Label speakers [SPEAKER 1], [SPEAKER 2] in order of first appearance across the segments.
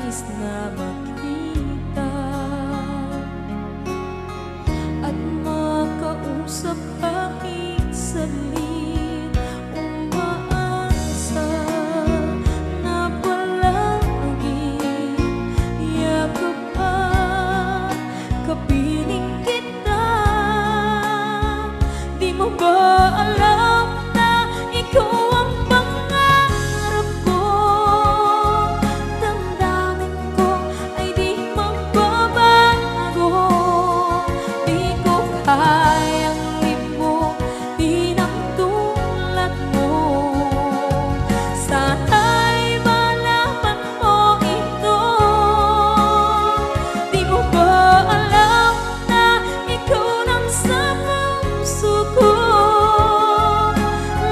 [SPEAKER 1] nais na makita at makausap kahit saglit. Umaasa na palaging yakap at kapiling kita. Di mo ba alam na ikaw ang pangarap ko? Damdamin ko ay di magbabago. Di ko kayang limutin ang tulad mo. Sana'y malaman mo ito. Di mo ba alam na ikaw lang sa puso ko?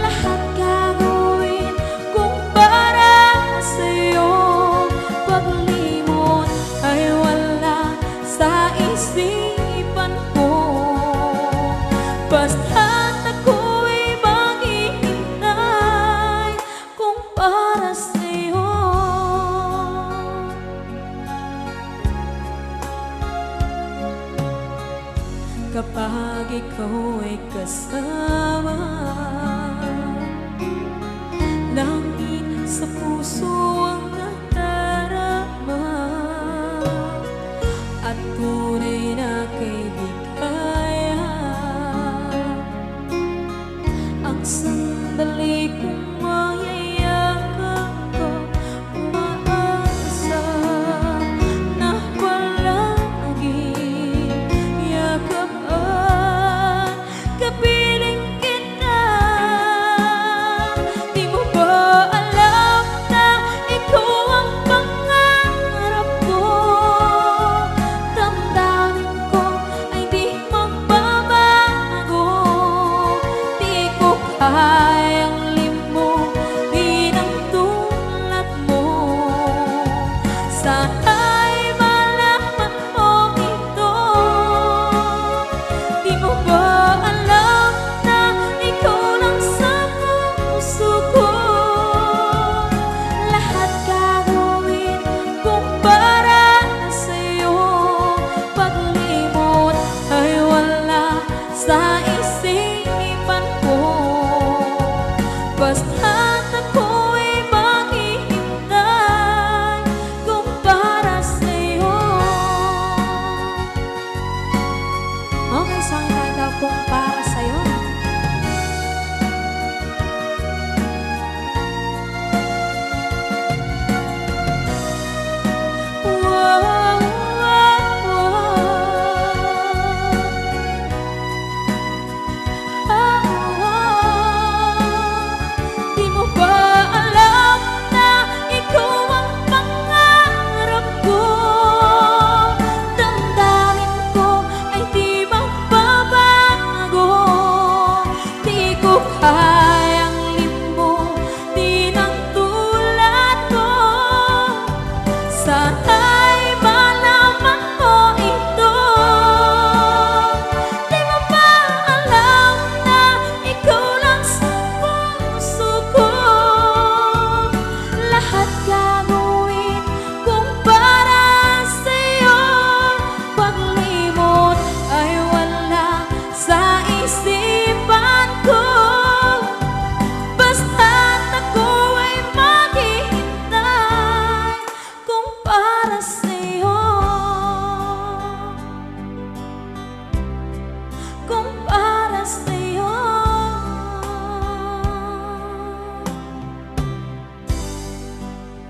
[SPEAKER 1] Lahat gagawin kung para sa'yo. Paglimot ay wala sa isipan ko. Basta't ako'y maghihintay kung para sa'yo. Kapag ikaw ay kasama, langit sa puso ang nadarama, at tunay na kaibigan. Ang sandali kong mayayakap ko, umaasa na palaging yakap at kapiling kita. Di mo ba alam na ikaw ang pangarap ko? Damdamin ko ay di magbabago. Di ko kayang limutin ang tulad mo. Sana'y malaman mo ito. Di mo ba alam na ikaw lang sa puso ko? Lahat gagawin kung para sa'yo. Paglimot ay wala sa isipan ko. Basta't ako'y maghihintay kung para sa'yo. Okay, saan tayo kung para sa'yo? Wow, wow, Di mo ba alam na ikaw ang pangarap ko? Damdamin ko ay di magbabago. Di ko kayang limutin ang tulad ko. Sana'y malaman mo ito. Di mo ba alam na ikaw lang sa puso ko? Lahat gagawin kung para sa'yo. Paglimot ay wala sa isipan ko. Basta't ako ay maghihintay kung para sa'yo. Kung para sa'yo.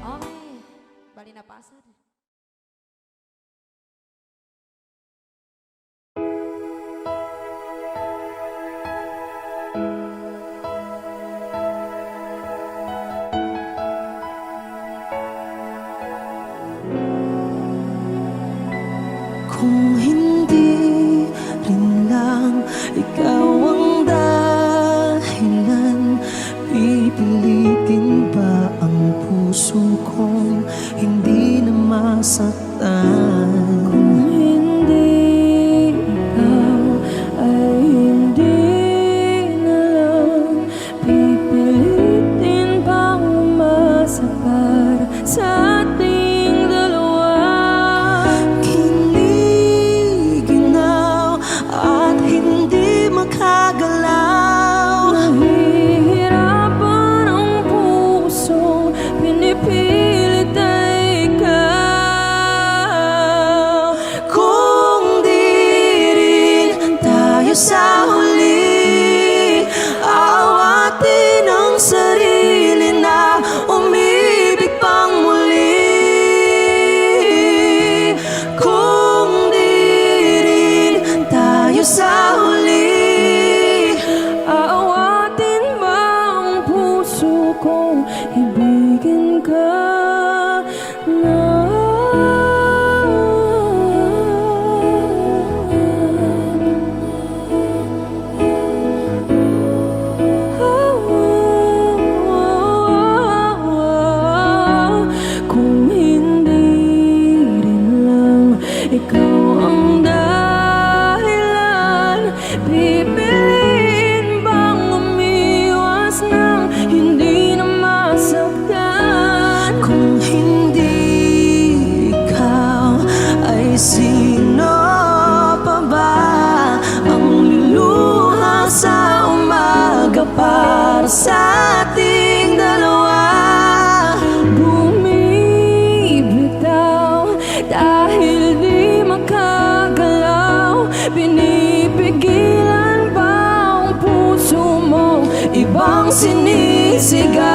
[SPEAKER 1] Okay, bali na pasad.
[SPEAKER 2] Kung hindi rin lang ikaw ang dahilan, pipilitin ba ang puso kong hindi na masaktan? Kung hindi ikaw ay hindi na lang pipilitin bang umasa para sa ating dalawa. kong ibigin ka na. Kung hindi rin lang ikaw ang dahilan, pipiliin bang umiwas nang hindi na masaktan? Kung hindi ikaw, ay sino pa ba ang luluha sa umaga para sa ating dalawa? Bumibitaw dahil di makagalaw, pinipigilan ba ang puso mo ibang sinisigaw?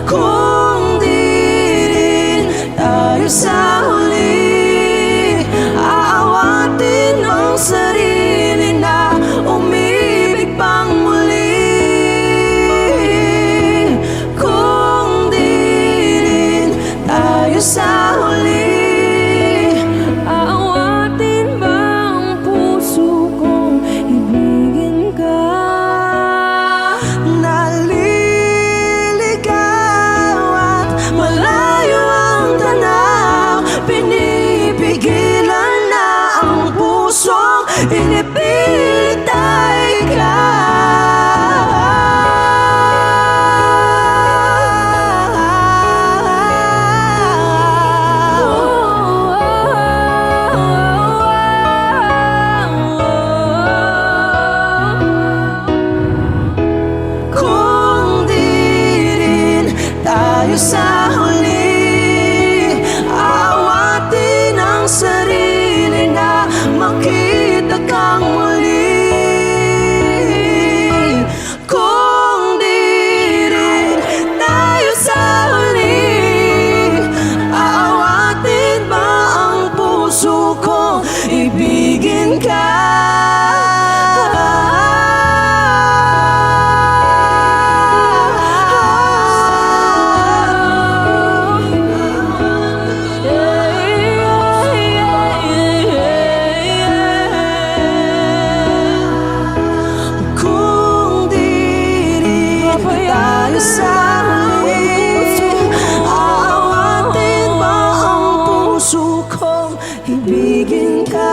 [SPEAKER 2] Kung di rin tayo sa huli, aawatin ang sarili na umibig pang muli. Kung di rin tayo sa huli, aawatin ba ang puso kong ibigin ka? Naliligaw at malayo ang tanaw, pinipigilan na ang pusong inipilit ay kung di rin tayo sa huli, aawatin ang sarili na makita kang muli. Kung di rin tayo sa huli, aawatin ba ang puso kong ibigin ka? Kung di rin tayo sa huli, aawatin ba ang puso kong ibigin ka?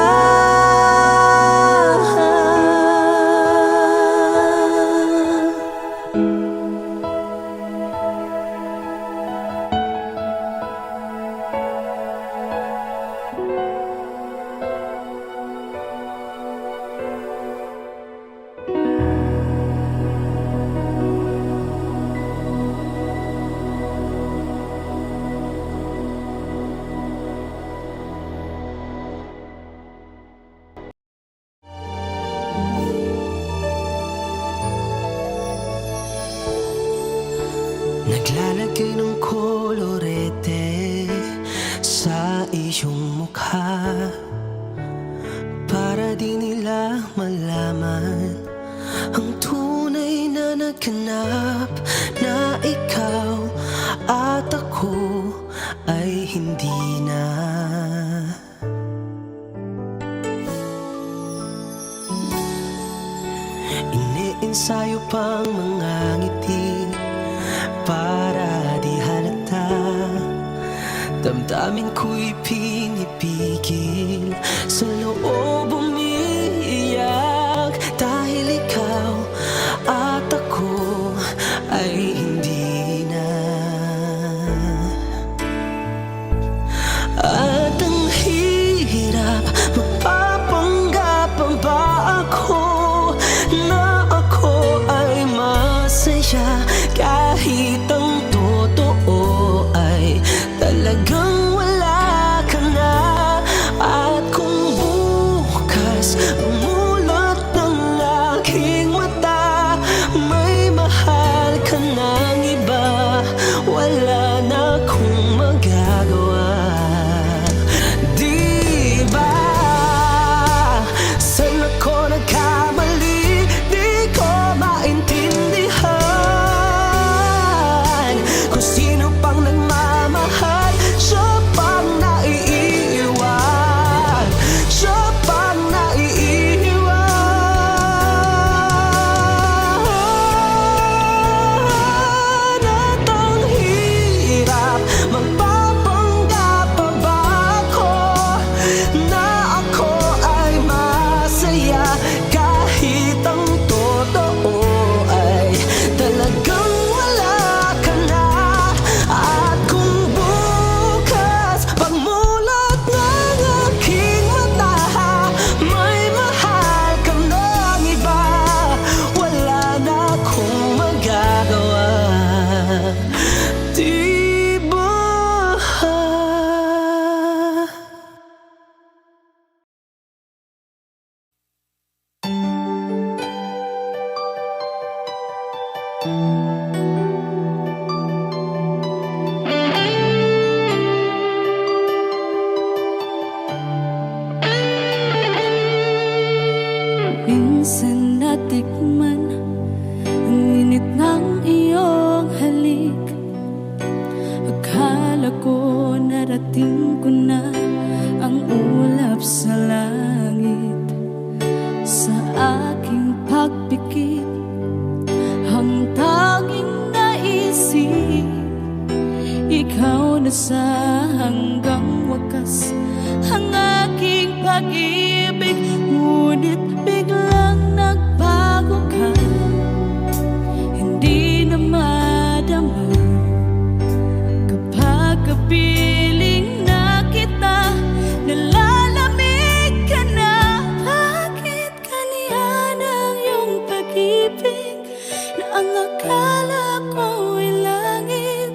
[SPEAKER 2] Naglalagay ng kolorete sa iyong mukha para di nila malaman ang tunay na naganap, na ikaw at ako ay hindi na. Iniensayo pang mga ngiti para di halata, damdamin ko'y pinipigil, sa loob umiiyak, dahil ikaw at ako ay hindi na. At ang hirap, magpapanggap pa ba ako na ako ay masaya, kahit ang totoo ay talagang wala ka na? At Minsan natikman ang init ng iyong halik. Akala ko narating ko na ang ulap sa langit. Sa aking pagpikit, ang tanging naisip, ikaw na sa hanggang wakas ang aking pag-ibig. Ngunit biglang nagbago ka, hindi na madama kapag kapiling na kita. Nalalamig ka na, bakit kaniya ng iyong pag-ibig na ang akala ko'y langit?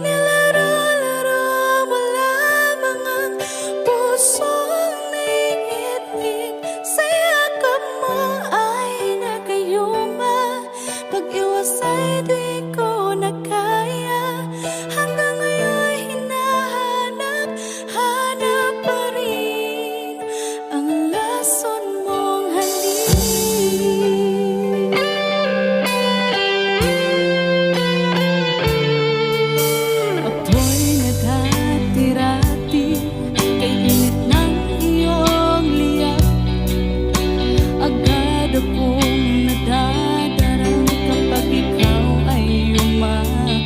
[SPEAKER 2] Nilaro-laro mo lamang ang pusong niitig. Sa yakap mo ay nagayuma, pag-iwas ay di ko na kaya. Hanggang ngayon hinahanap pa rin ang lason mong halik. Ako'y naghatirati kay init ng iyong liyak. Agad akong nadadarang kapag ikaw ay umakyat.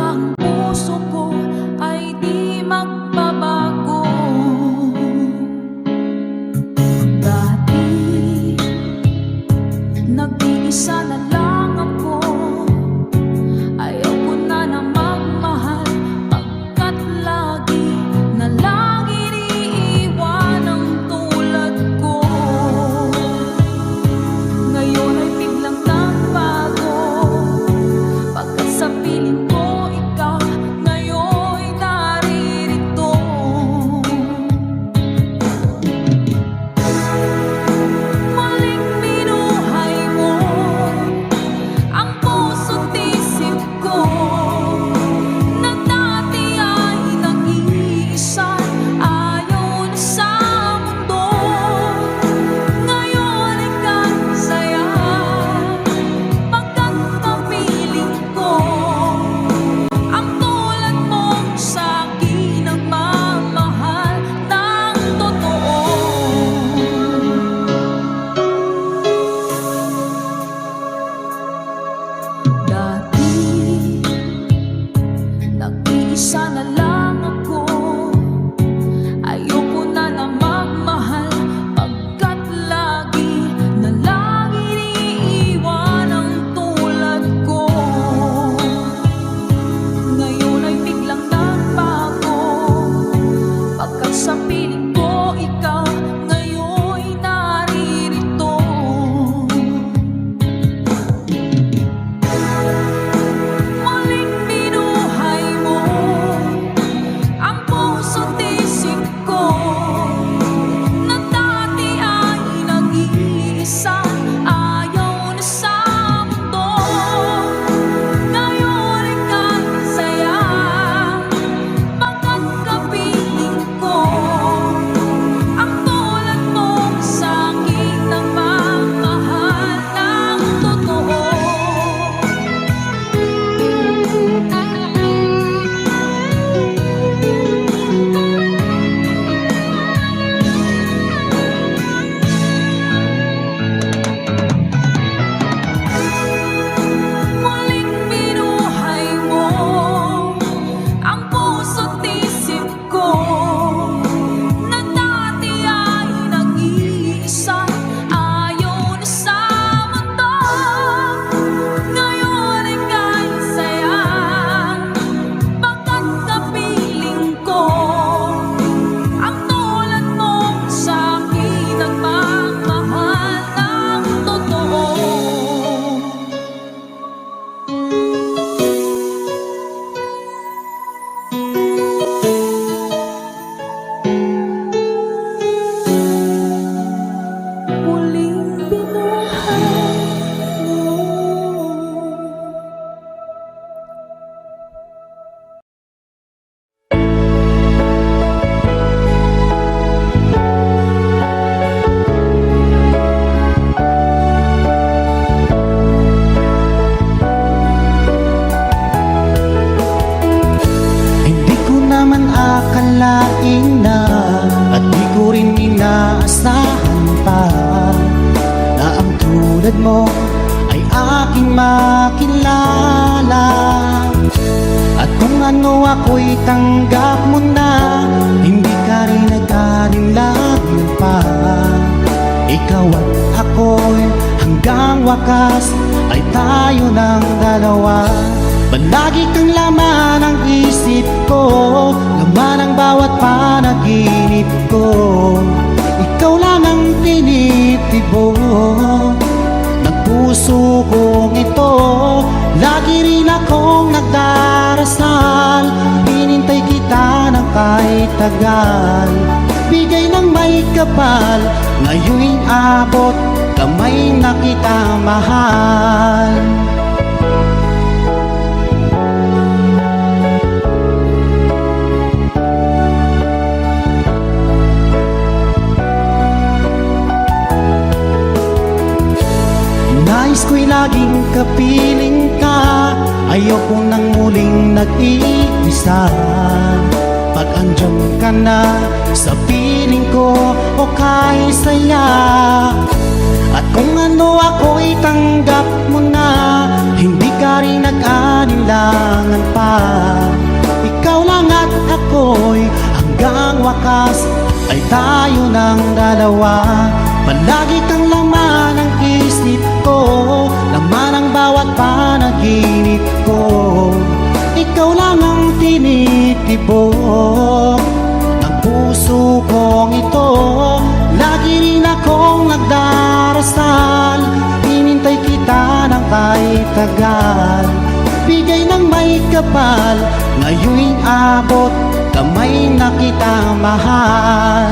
[SPEAKER 1] ang puso ko ay di magbabago. Dati, nag-iisa na lang ako. Ayaw ko na na magmahal, pagkat lagi na lang iniiwan ang tulad ko. Ngayon ay biglang nagbago, pagkat sa piling ko ikaw ngayon'y naririto. Muling binuhay mo ang puso't isip ko, na dati ay nag-iisa, ayaw na sa mundo. Ngayon ika'y saya, pagkat kapiling ko ang tulad mong sa'kin ang mamahal ng totoo. Dati, nag-iisa na lang ako. Ayoko na na magmahal, pagkat lagi na lang iniiwan ang tulad ko. Ngayon ay biglang nagbago, pagkat sa piling ko ikaw ngayon'y naririto. Muling binuhay mo ang puso't isip ko, na dati ay nag-iisa, ayaw na sa mundo. Ngayon ika'y saya, pagkat kapiling ko ang tulad mong sa'kin ang mamahal ng totoo. Muling binuhay mo ang puso't isip ko, na dati ay nag-iisa, ayaw na sa mundo. Ngayon ika'y saya, pagkat kapiling ko ang tulad mong sa'kin ang magmahal ng totoo. Muling binuhay mo.
[SPEAKER 3] Hindi ko naman akalain na, at di ko rin inaasahan pa, na ang tulad mo ay aking makilala. At kung ano ako'y tanggap mo na, hindi ka rin nag-alinlangan pa. Ikaw at ako'y hanggang wakas ay tayo ng dalawa. Palagi kang laman ng isip ko, laman ng bawat panaginip ko. Ikaw lang ang tinitibo ng puso kong ito. Lagi rin akong nagdarasal, hinintay kita ng kahit tagal. Bigay ng may kapal, ngayon'y abot kamay na kita mahal. Nais ko'y laging kapiling ka, ayoko nang muling nag-iisa. Pag andyan ka na sa piling ko, o kay saya. At kung ano ako'y tanggap mo na, hindi ka ka rin nag-alinlangan pa. Ikaw lang at ako'y hanggang wakas ay tayo ng dalawa. Palagi kang laman ng isip ko, laman ang bawat panaginip ko. Ikaw lang ang tinitibok ng puso kong ito. Lagi rin akong nagdarasal, hinintay kita ng kahit tagal. Bigay ng may kapal, ngayon'y abot, kamay na kita mahal.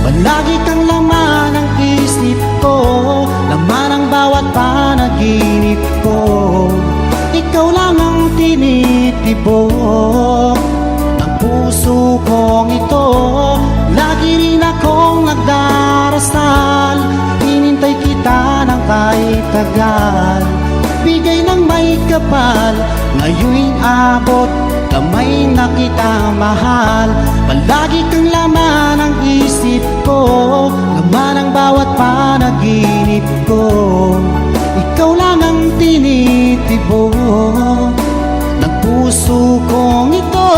[SPEAKER 3] Palagi kang laman ng isip ko, laman ang bawat panaginip ko. Ikaw lang ang tinitibok ng puso kong ito. Lagi rin akong nagdarasal, hinintay kita ng kahit tagal. Bigay ng may kapal, ngayon'y abot, kamay na kita mahal. Palagi kang laman ng isip ko, laman ang bawat panaginip ko. Ikaw lang ang tinitibok ng puso kong ito.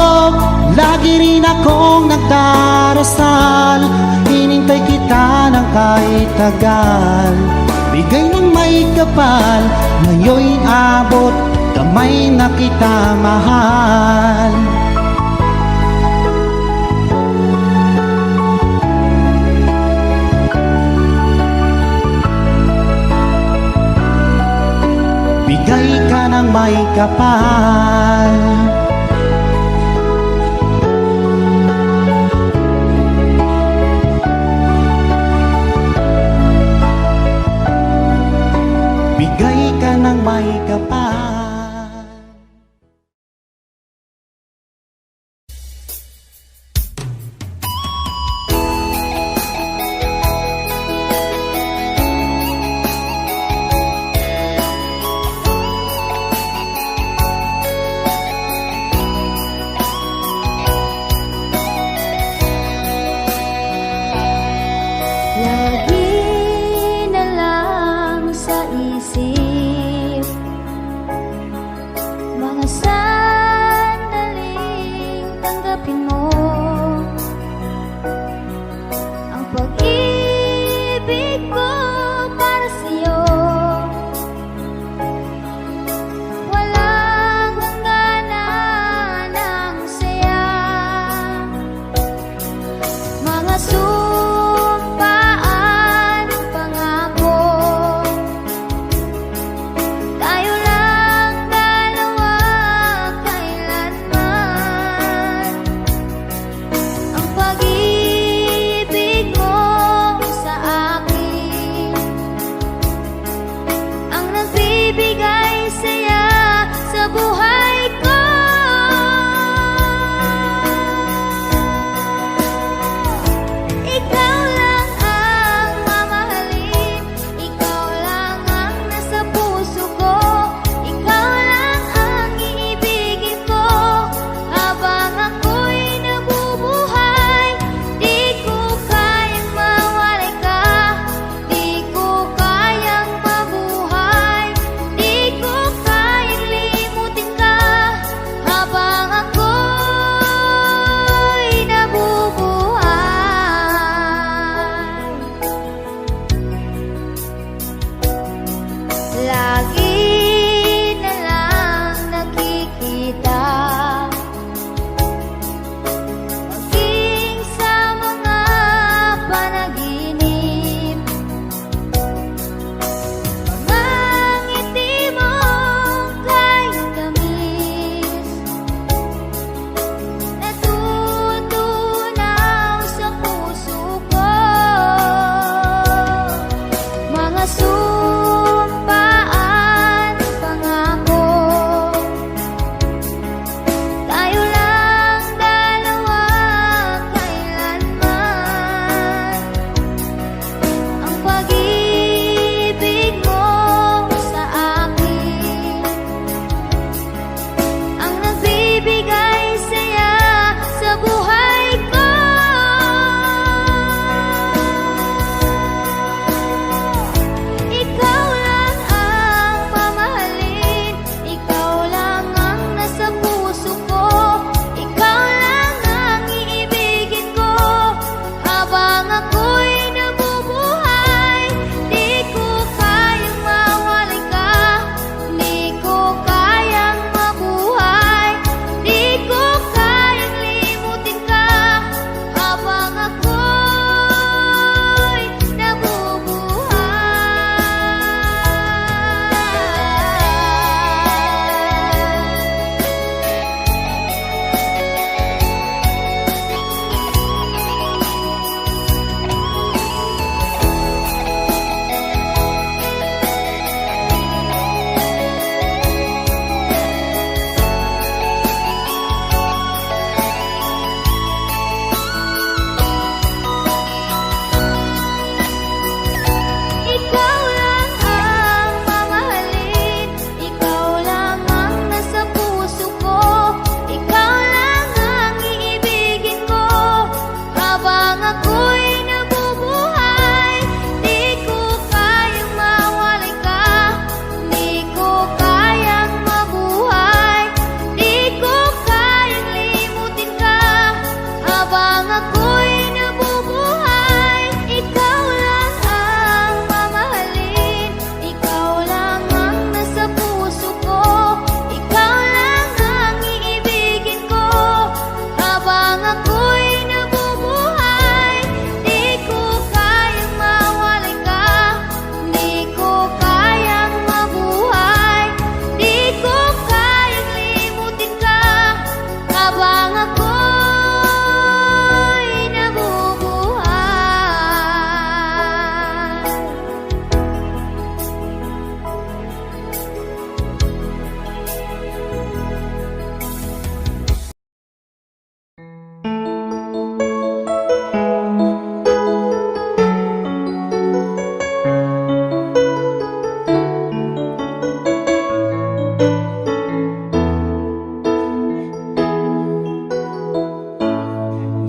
[SPEAKER 3] Lagi rin akong nagdarasal, hinintay kita ng kahit tagal. Bigay ng may kapal, ngayon'y abot, kamay na kita mahal. Bigay ka ng may kapal. Bigay ka ng may kapal.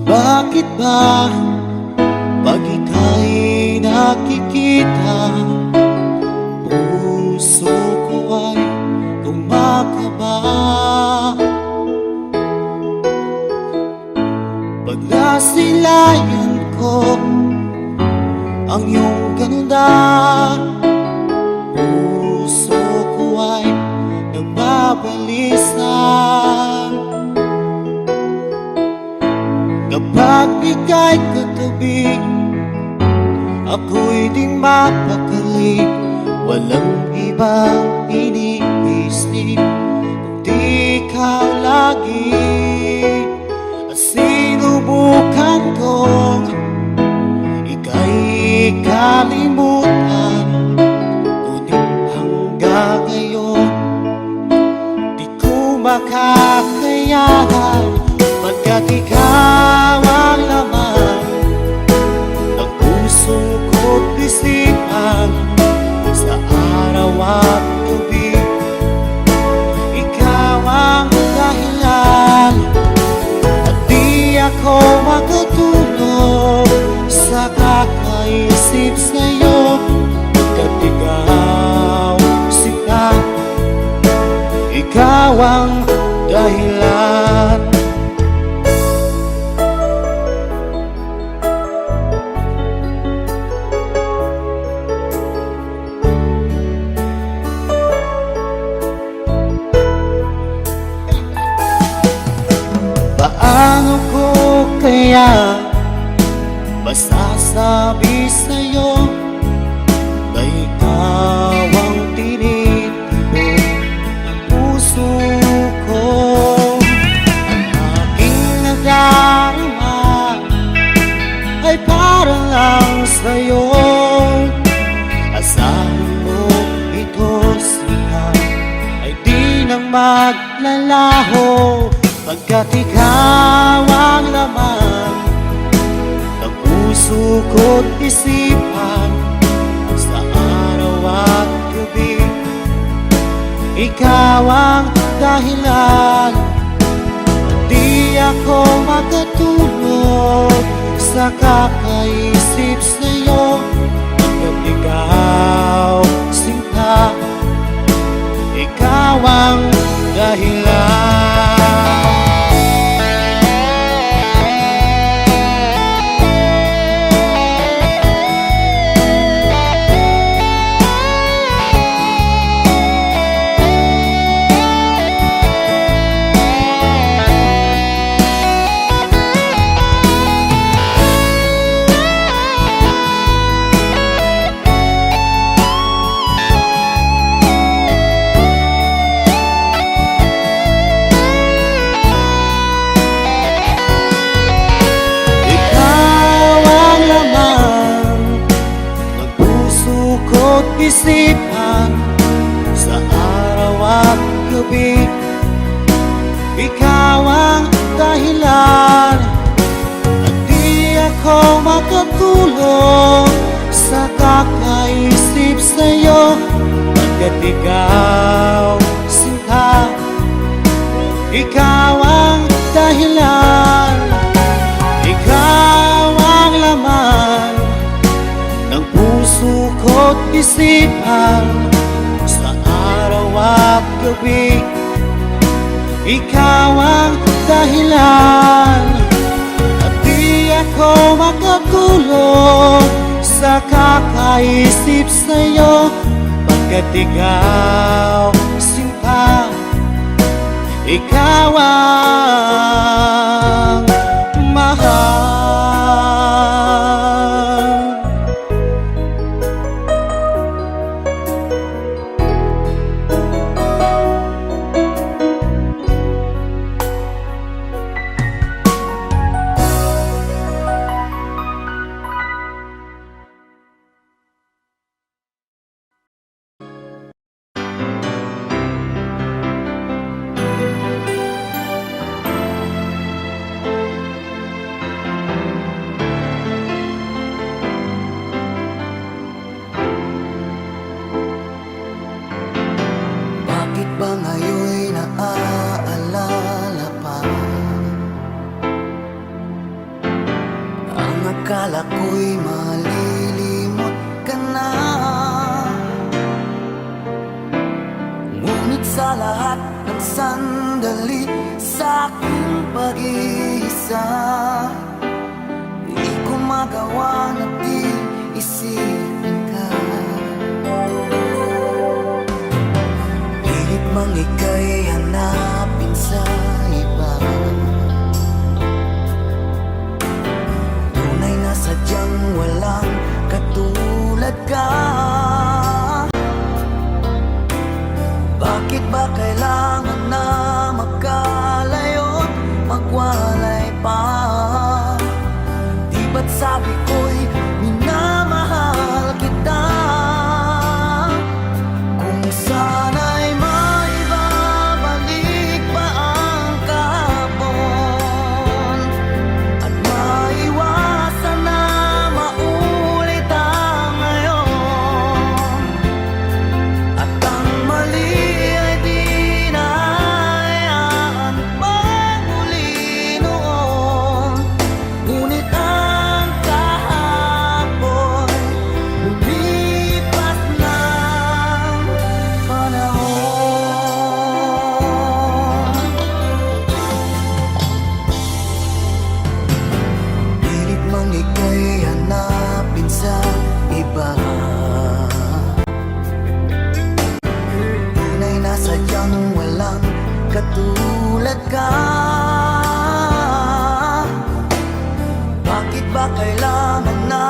[SPEAKER 3] Bakit ba pag ika'y nakikita, puso ko ay kumakaba? Pag nasilayan ko ang iyong ganda, puso ko ay nagbabalisa. Kapag ika'y katabi, ako'y di mapakali. Walang ibang iniisip kundi ikaw lagi. At sinubukan kong ika'y kalimutan, ngunit hanggang ngayon di ko makakayanan. Pagkat ikaw ang laman ng puso ko't isipan, sa araw at gabi ikaw ang dahilan. At di ako makatulog sa kakaisip sa'yo, pagkat ikaw sika, ikaw ang dahilan. Paano ko kaya masasabi sa'yo na ikaw ang tinitibok ng puso ko? Ang aking nadarama ay para lang sa'yo. Asahan mo ito sila ay di na maglalaho, pagkat ikaw ang laman ng puso ko't isipan, sa araw at gabi ikaw ang dahilan. Di ako makatulog sa kakaisip sa'yo, pagkat ikaw sinta, ikaw ang dahilan. Isipan, sa araw at gabi ikaw ang dahilan. At di ako makatulog sa kakaisip sa'yo, pagkat ikaw sinta, ikaw ang dahilan. Ikaw ang laman ng puso ko't isipan, sa araw at gabi ikaw ang dahilan. At di ako makatulog sa kakaisip sa'yo, pagkat ikaw sinta, ikaw ang mahal.
[SPEAKER 4] Akala ko'y malilimot ka na, ngunit sa lahat ng sandali sa aking pag-iisa, di ko magawa na di isipin ka. Pilit mang ika'y hanapin sa iba, tunay na sadyang walang katulad ka. Bakit ba kailangan na magkalayo't magwalay pa? Di ba't sabi ko'y minamahal kita? Kung sana'y maibabalik pa ang kahapon, at maiwasan na maulit ang ngayon, at ang mali ay di na hayaan magmuli noon. Ngunit ang kahapon lumipas ng panahon. Pilit mang ika'y hanapin sa iba, tunay na sadyang walang katulad ka. Bakit ba kailangan na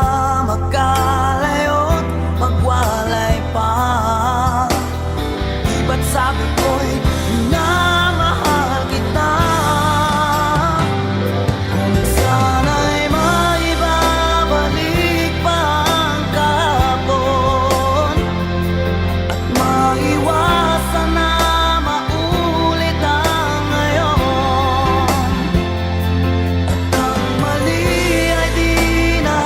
[SPEAKER 4] magkalayo't magwalay pa? Di ba't sabi ko'y minamahal kita? Kung sana'y maibabalik pa ang kahapon, at maiwasan na maulit ang ngayon, at ang mali ay di na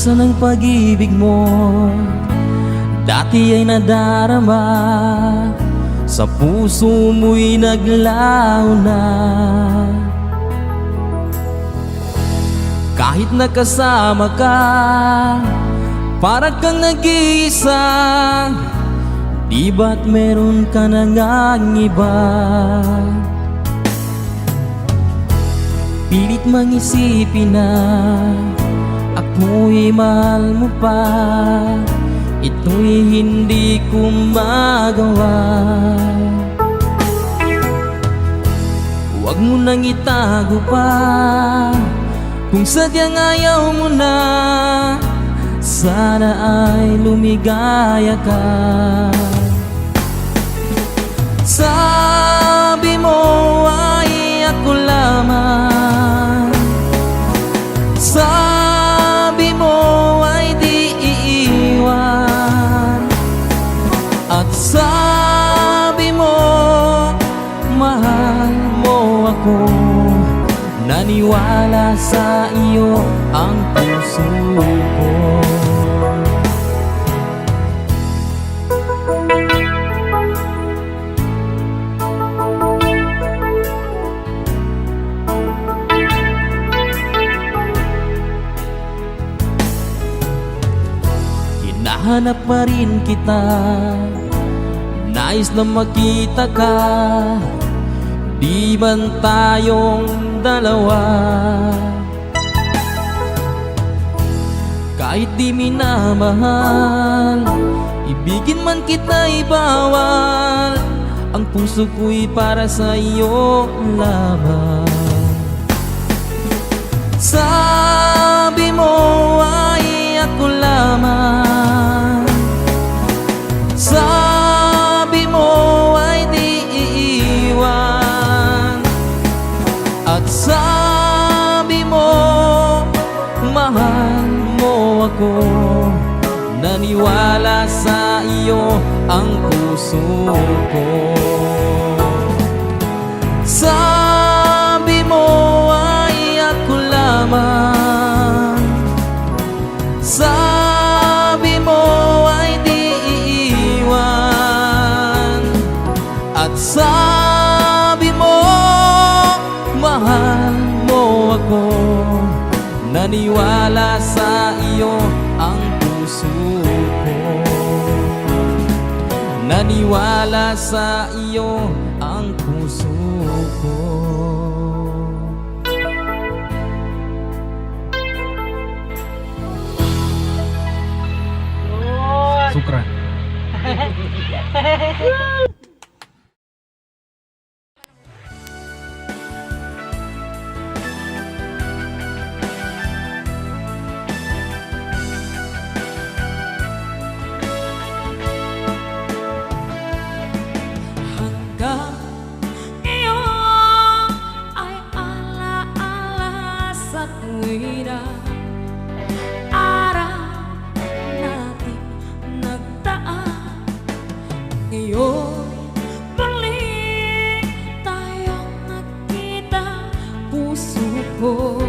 [SPEAKER 5] Asan ang pag-ibig mo? Dati ay nadarama, sa puso mo'y naglaho na. Kahit nakasama ka, para kang nag-iisa. Di ba't meron ka na ngang iba? Pilit mang isipin na ako'y mahal mo pa. Ito'y hindi ko magawa. Huwag mo nang itago pa, kung sadyang ayaw mo na. Sana ay lumigaya ka. Sabi mo ay ako lamang, sabi mo ay di iiwan, at sabi mo mahal mo ako. Naniwala sa iyo ang puso ko. Hinahanap pa rin kita, nais na makita ka. Di man tayong dalawa, kahit di minamahal, ibigin man kita'y bawal. Ang puso ko'y para sa iyo lamang. Sabi mo ay ako lamang, sabi mo ay di iiwan, at sabi mo mahal mo ako. Naniwala sa iyo ang puso ko. Sabi mo ay ako lamang, sabi mo ay di iiwan, at sabi mo mahal mo ako. Naniwala sa iyo ang puso ko. Naniwala sa iyo ang puso ko.
[SPEAKER 3] Sukran.
[SPEAKER 1] Hanggang ngayon ay alaala sa tuwira. Araw natin nagdaan, ngayon muli tayong nagkita. Puso ko,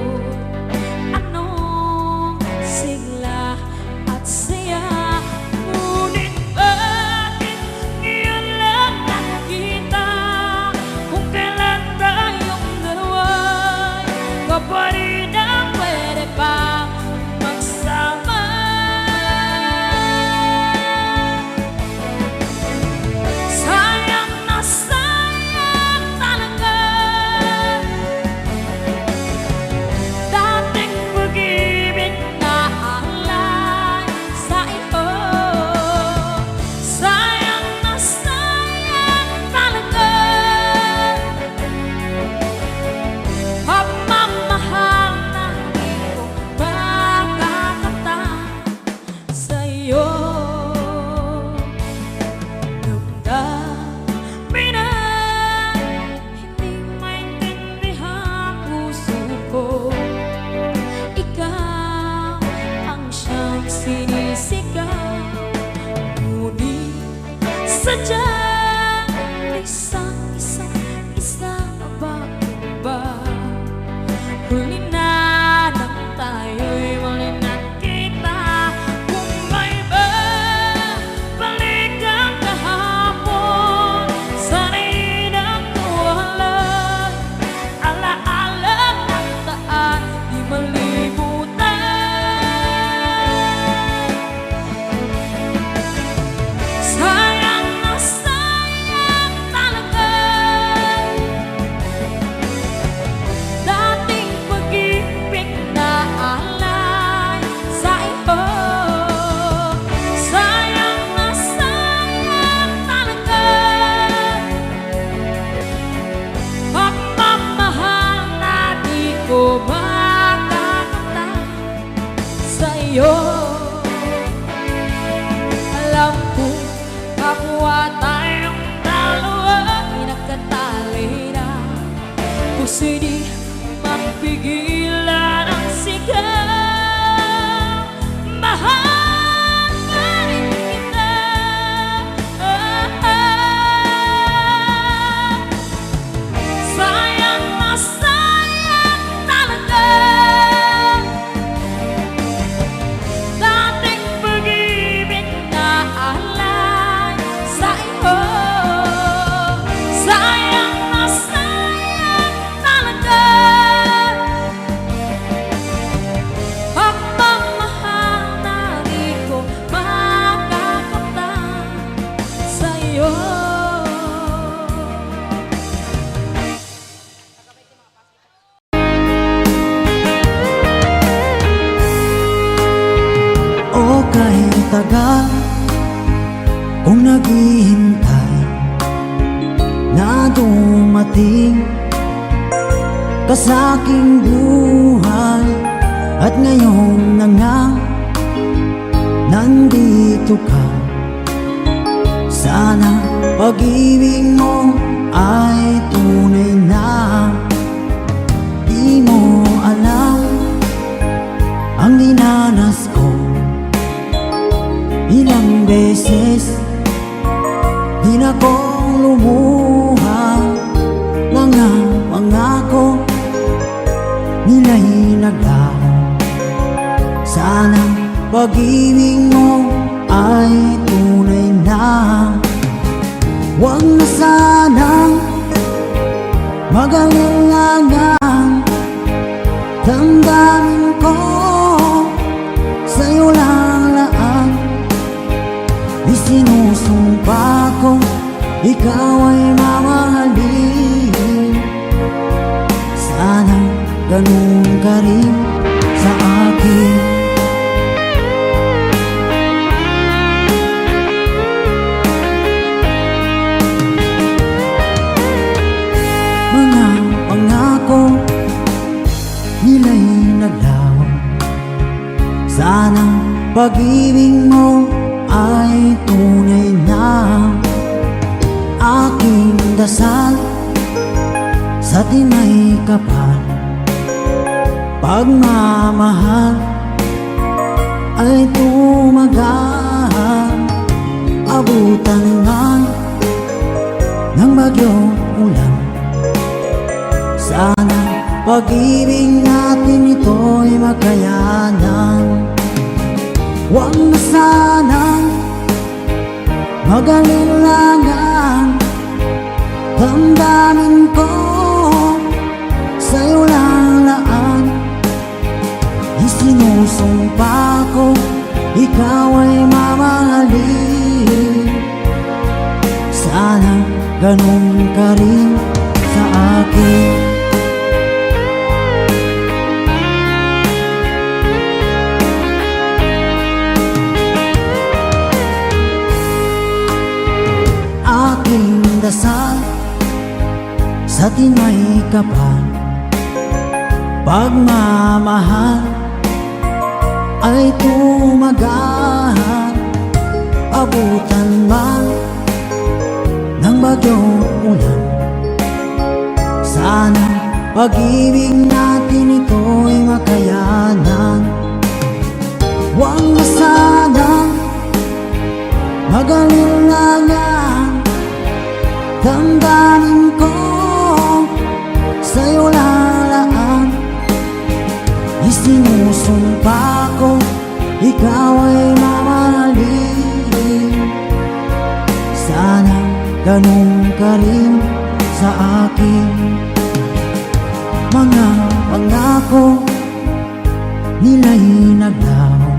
[SPEAKER 1] anong sigla at saya. Ngunit bakit ngayon lang nakita? Kung kailan tayong dalawa'y kapatid na pwede pa magsama. Sayang na sayang talaga dating pag-ibig na alay sa iyo. Sayang na sayang talaga pagmamahal na di ko makakamtan sa iyo. Damdamin na hindi maintindihan puso ko. Ikaw ang siyang sinisigaw, ngunit sadyang isang ba? Huli na nang tayo'y muli nakita. sa'yo. Alam ko, kapwa tayong dalawa ay nagkatali na. Puso'y di mapigilan ang sigaw. Mahal pa rin kita. Sayang na sayang talaga. Dating pag-ibig na alay sa iyo. Sayang na sayang talaga. Pagmamahal na di ko makakakamtan sa iyo.
[SPEAKER 3] O kahit tagal kung naghihintay na dumating ka sa aking buhay, at ngayon na nga nandito ka. Sana pag-ibig mo ay tunay na. Di mo alam ang dinanas ko. Ilang beses di na kong lumuha. Mga pangako nila'y naglaho. Sana pag-ibig mo ay tunay na. Huwag na sanang mag-alinlangan. Damdamin ko sa'yo lang laan. Isinusumpa ko ikaw ay mamahalin. Sana ganun ka rin sa akin. Mga pangako nila'y naglaho. Sana pag-ibig mo ay tunay na. Aking dasal sa tinay kapal, pagmamahal ay tumagal. Abutan man ng bagyong ulan. Sana pag-ibig natin ito'y makayanan. Huwag na sanang mag-alinlangan. Damdamin ko sa'yo lang laan. Isinusumpa ko ikaw ay mamahalin. Sana ganun ka rin sa akin. Aking dasal sa tinay kapal, pagmamahal ay tumagal. Abutan man ng bagyong ulan. Sana pag-ibig natin ito'y makayanan. Huwag na sanang mag-alinlangan. Damdamin ko sa'yo lalaan. Isinusumpa ko ikaw ay mamahalin. Sana ganun ka rin sa akin. Mga pangako nila'y naglaho.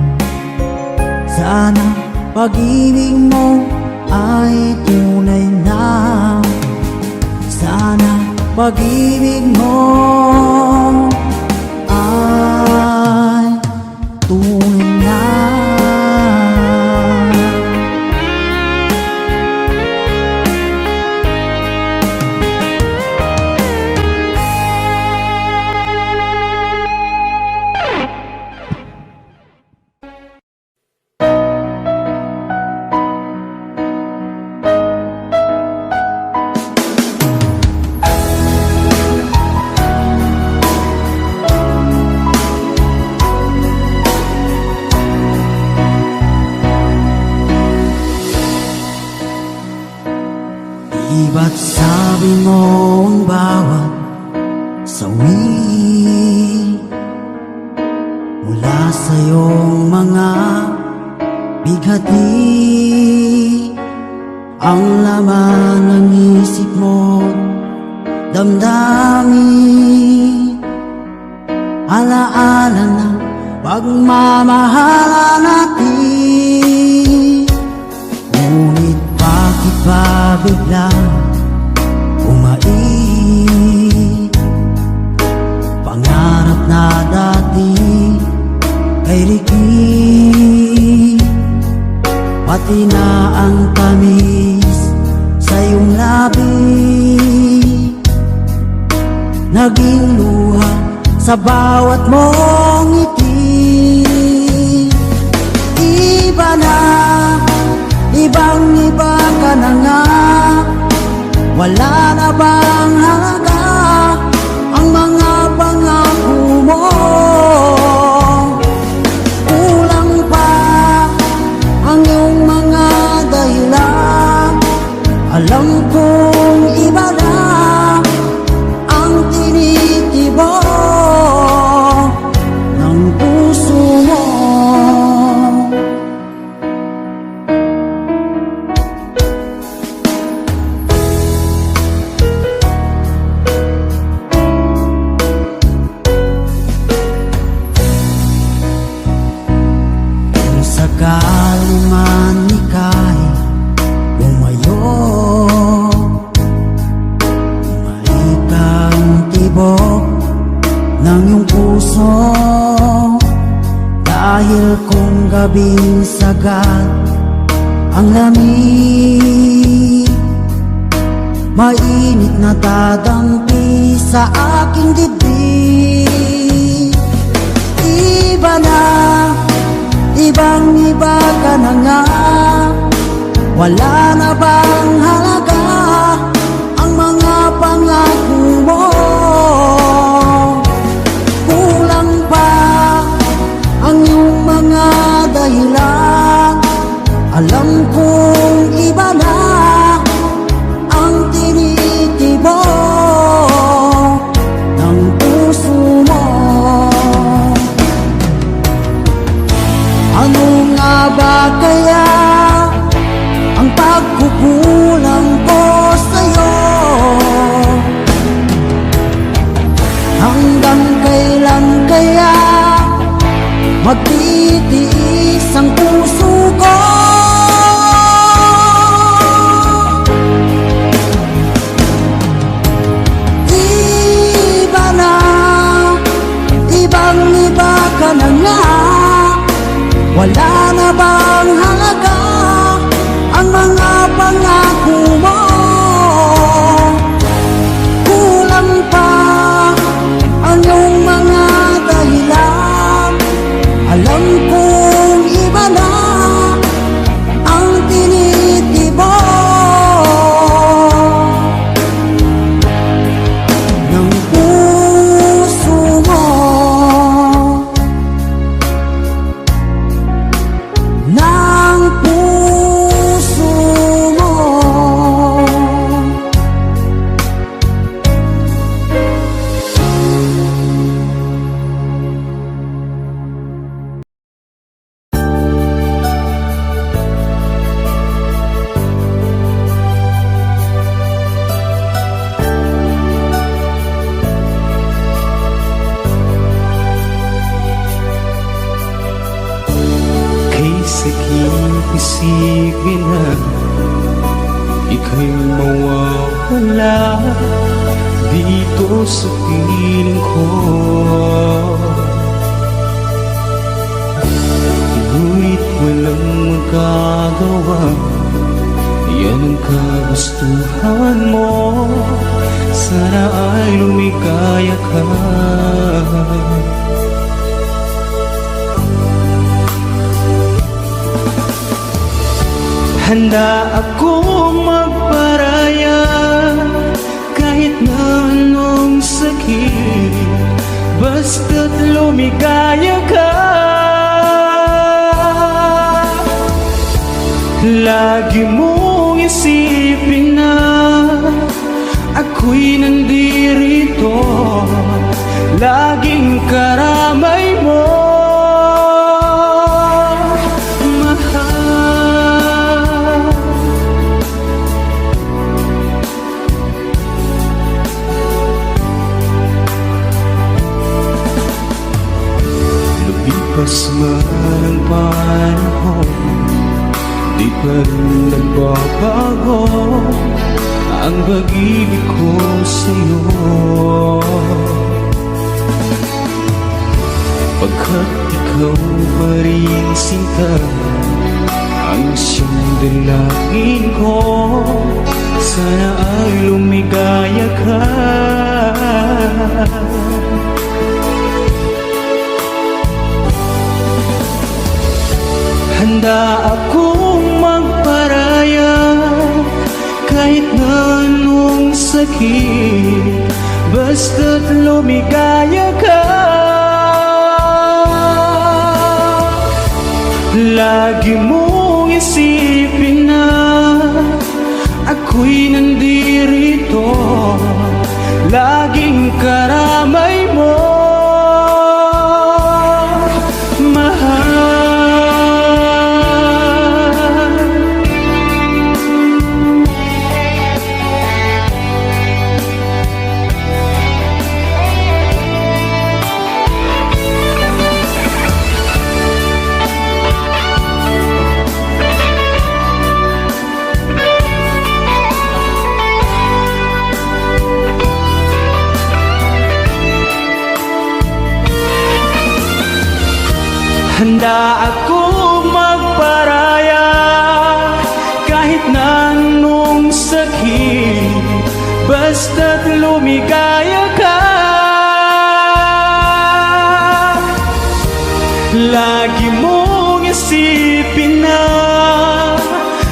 [SPEAKER 3] Sana pag-ibig mo ay tunay na. Sana pag-ibig mo ay tunay na. mula sa iyong mga bighati. Ang laman ng isip mo, damdamin, alaala ng pagmamahala natin. Ngunit bakit ba biglang umait? Pangarap na dati kay Ricky, pati na ang tamis sa iyong labi, naging luha sa bawat mong ngiti. Iba na, ibang-iba ka na nga, wala na bang halaga ang mga pangako mo? Kulang pa ang iyong mga dahilan, alam kong iba na ang tinitibok ng puso mo. Kung sakali man ika'y lumayo, bumalik ang tibok ng iyong puso. Dahil kung gabing sagad ang lamig, mainit na dadampi sa aking dibdib. Iba na, ibang-iba ka na nga, wala na bang halaga ang mga pangako mo? Kulang pa ang iyong mga dahilan, alam kong iba na ang tinitibok ng puso mo. Ano nga ba kaya ang pagkukulang ko sa'yo? Hanggang kailan kaya magtitiis ang puso ko? Iba na, ibang-iba ka na nga, wala na bang halaga ang mga pangako mo? Kulang pa ang iyong mga dahilan, alam kong iba na ang tinitibok ng puso mo. Ng puso mo.
[SPEAKER 6] Kay sakit isipin na ika'y mawawala dito sa piling ko. Ngunit walang magagawa, yan ang kagustuhan mo. Sana ay lumikaya ka. Handa akong magparaya kahit na anong sakit, basta't lumigaya ka. Lagi mong isipin na ako'y nandirito laging karamay mo, mahal. Lumipas man ang panahon, di pa rin nagbabago ang pag-ibig ko sa'yo. Pagkat ikaw pa rin sinta ang siyang dalangin ko, sana ay lumigaya ka. Handa akong magparaya kahit na anong sakit, basta't lumigaya ka. Lagi mong isipin na ako'y nandirito, laging karamay mo, mahal. Handa akong magparaya kahit na anong sakit, basta't lumigaya ka. Lagi mong isipin na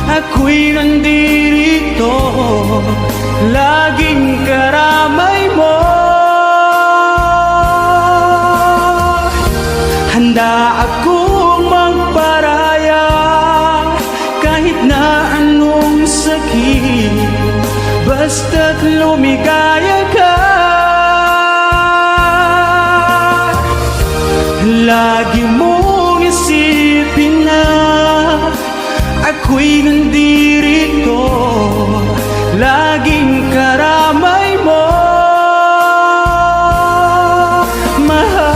[SPEAKER 6] ako'y nandirito, laging karamay mo. Handa akong magparaya kahit na anong sakit, basta't lumigaya ka. Lagi mong isipin na ako'y nandirito, laging karamay mo, mahal.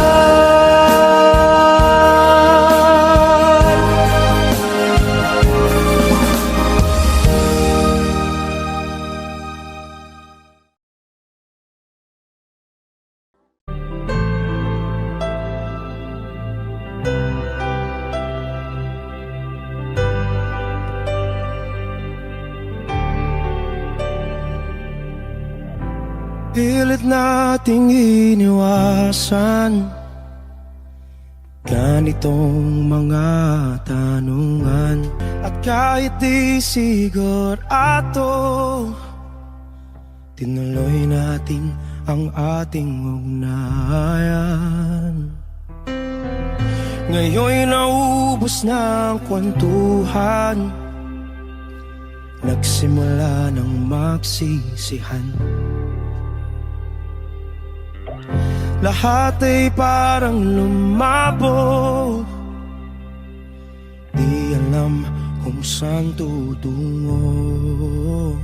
[SPEAKER 7] Pilit nating iniwasan ganitong mga tanungan, at kahit di sigurado, tinuloy natin ang ating ugnayan. Ngayon'y naubos na ang kwentuhan, nagsimula ng magsisihan. Lahat ay parang lumabo, di alam kung saan tutungo.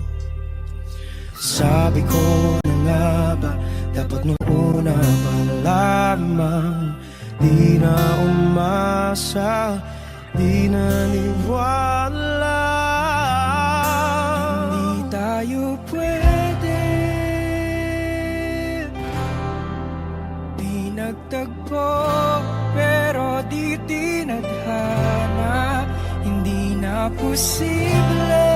[SPEAKER 7] Sabi ko na nga ba, dapat nung una pa lamang, di na umasa, di naniwala. Hindi tayo pwede, di nagtagpo, pero di tinadhana. Hindi na posible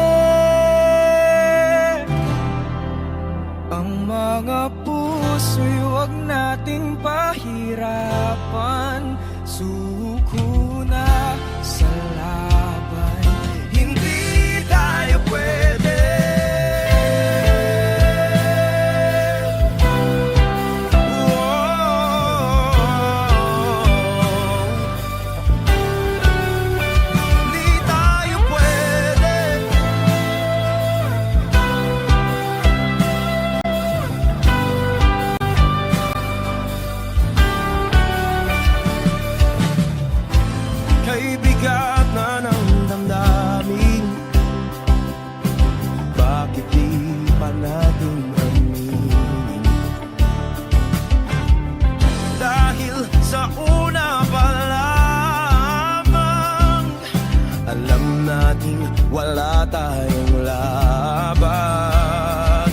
[SPEAKER 7] ang mga puso'y huwag nating pahirapan. Suko na sa laban, hindi tayo pwede. Hindi tayo pwede. sa una pa lamang. Alam nating wala tayong laban.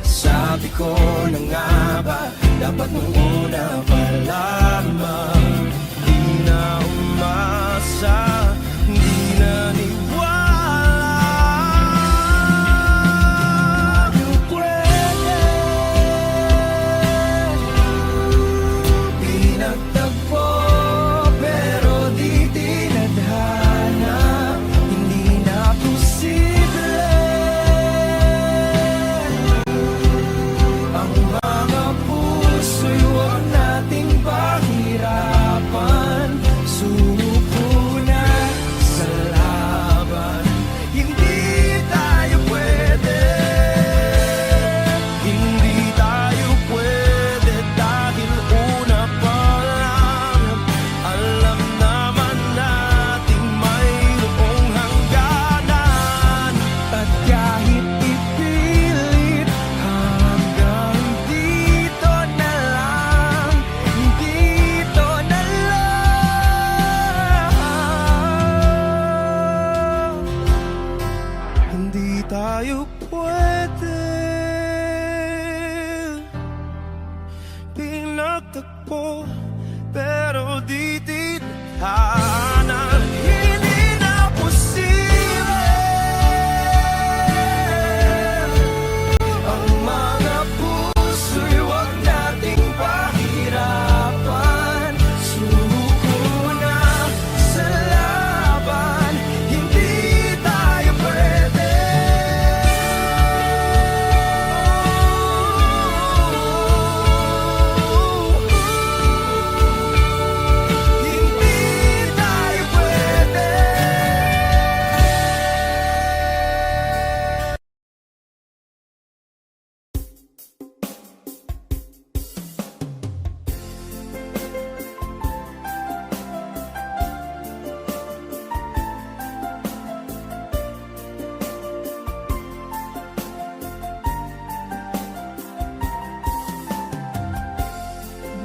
[SPEAKER 7] Sabi ko na nga ba, dapat nung una pa lamang. Di na umasa, di na niwala. Yung pwede, di nagtagpo, pero di tinadhana. Hindi na posible ang mga puso'y huwag nating pahirapan. Sumuko na sa laban. Hindi tayo pwede, hindi tayo pwede dahil una pa lang. Alam naman nating mayroong hangganan. At kahit ipilit hanggang dito na lang, dito na lang. Hindi tayo pwede pinagtagpo, pero di tinadhana. Hindi na posible ang mga puso'y huwag nating pahirapan. Sumuko na sa laban. Hindi tayo pwede. Hindi tayo pwede.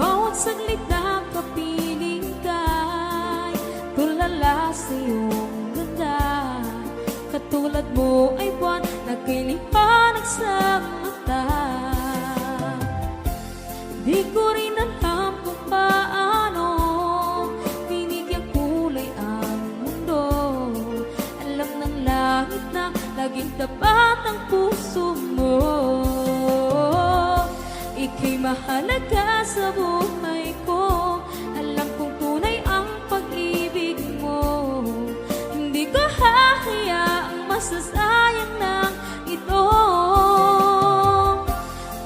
[SPEAKER 1] Bawat saglit na kapiling ka'y tulala sa iyong ganda. Katulad mo ay buwan na kay liwanag sa mata. Di ko rin alam kung paano binigyan kulay ang mundo. Alam ng langit na laging tapat ang puso mo. Ika'y mahalaga sa buhay ko. Alam kong tunay ang pag-ibig mo. Hindi ko hahayaang masasayang ng ito.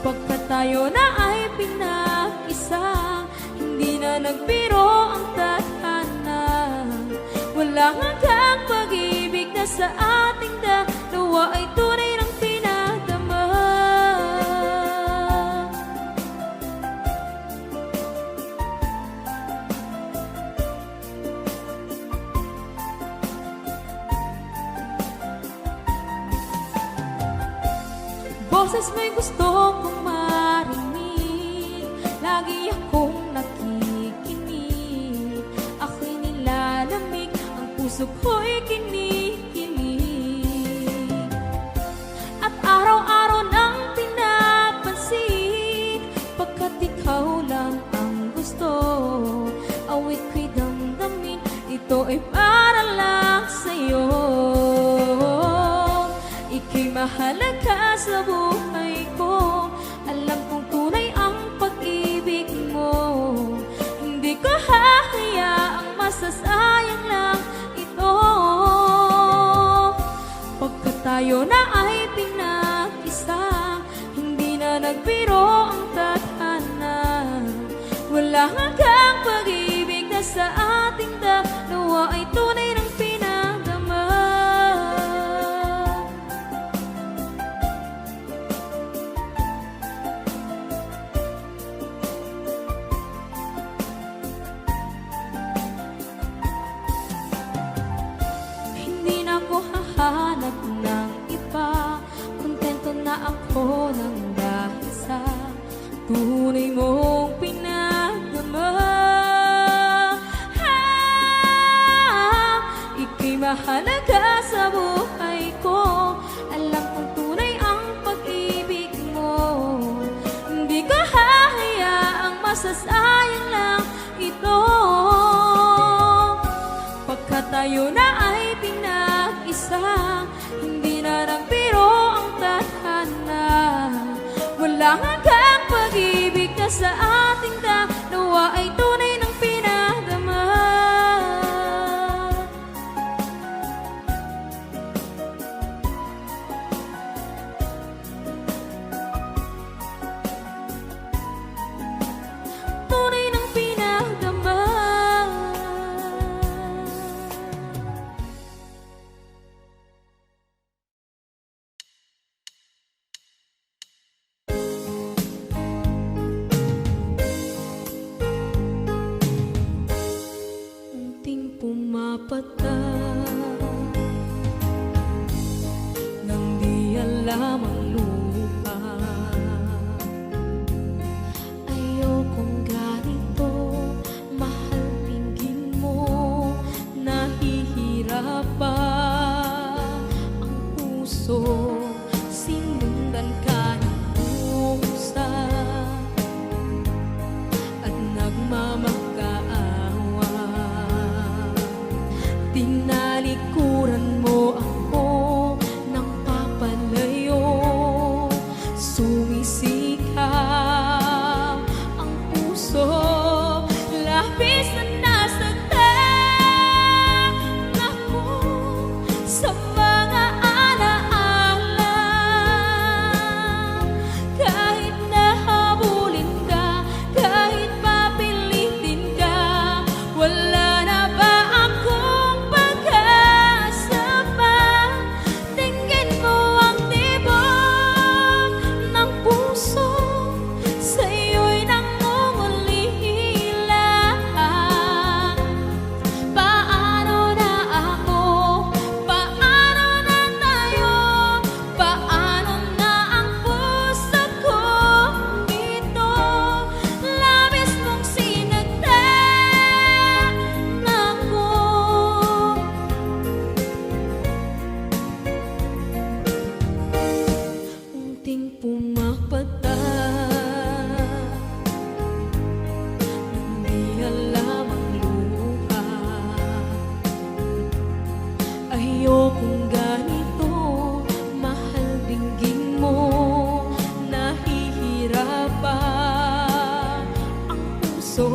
[SPEAKER 1] Pagkat tayo na ay pinag-isa, hindi na nagbiro ang tadhana. Walang hanggang pag-ibig na sa ating dalawa ay tunay ng pinadama. Boses mo'y gusto kong marinig, lagi akong nakikinig. Ako'y nilalamig, ang puso ko'y kinikilig. At araw-araw nang pinapansin, pagkat ikaw lang ang gusto. Awit ko'y damdamin, ito ay para lang sa'yo. Ika'y mahalaga sa buhay ko. Alam kong tunay ang pag-ibig mo. Hindi ko hahayaang masasayang lang ito. Pagkat tayo na ay pinag-isa, hindi na nagbiro ang tadhana. Wala hanggang pag-ibig na sa ating dalawa ay tunay ng pinadama. naghahanap ng iba. Kontento na ako ng dahil sa tunay mong pinagdamag. masasayang lang ito. Pagkat tayo na ay pinag-isa, hindi na nagbiro ang tadhana. Walang hanggang pag-ibig na sa ating dalawa ay tunay ng pinadama. Tunay ng pinadama. Unting pumapata nang di alam ang lupa. Ayokong ganito, mahal, tingin mo, nahihirapan ang puso. Sinundan ka ng pusa at nagmamakaawa. Tinalikuran mo ako ng papalayo, sumisikap ang puso. Labis na nasaktan ako sa mga alaala. Kahit nahabulin ka, kahit papilitin ka, wala na ba akong pag-asa pa? Tingin mo ang tibok ng puso, sa'yo'y nangungulila. Paano na ako? Paano na tayo? Paano na ang puso ko ito? Labis mong sinagtan ako. Unting pumapata nang di alam ang luha. Ayokong ganito, mahal, dinggin mo, nahihirapan ang puso.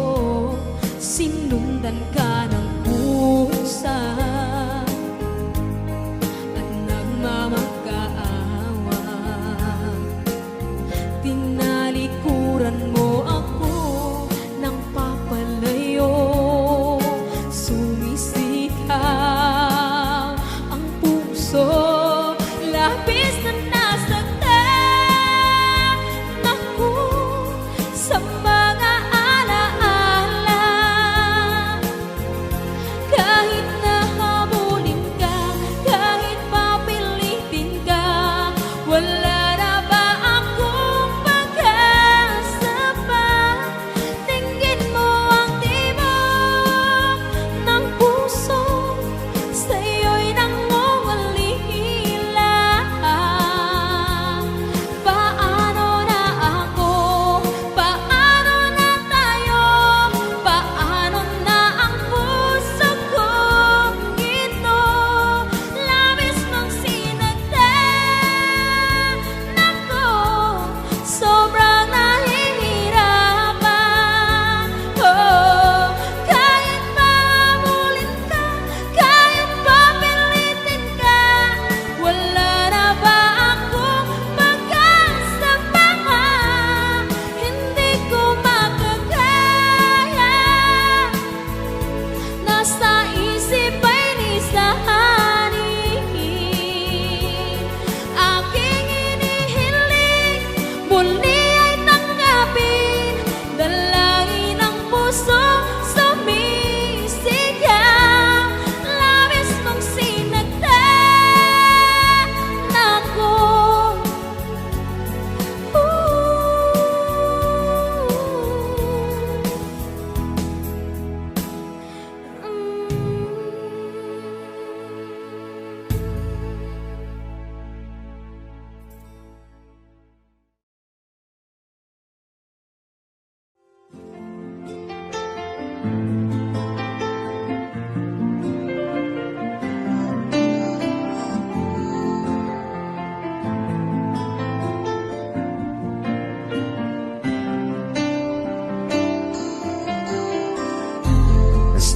[SPEAKER 1] Sinundan ka ng pusa at nagmamakaawa. Tinalikuran mo ako ng papalayo, sumisikap ang puso. Labis na nasaktan ako sa mga alaala. Kahit nahabulin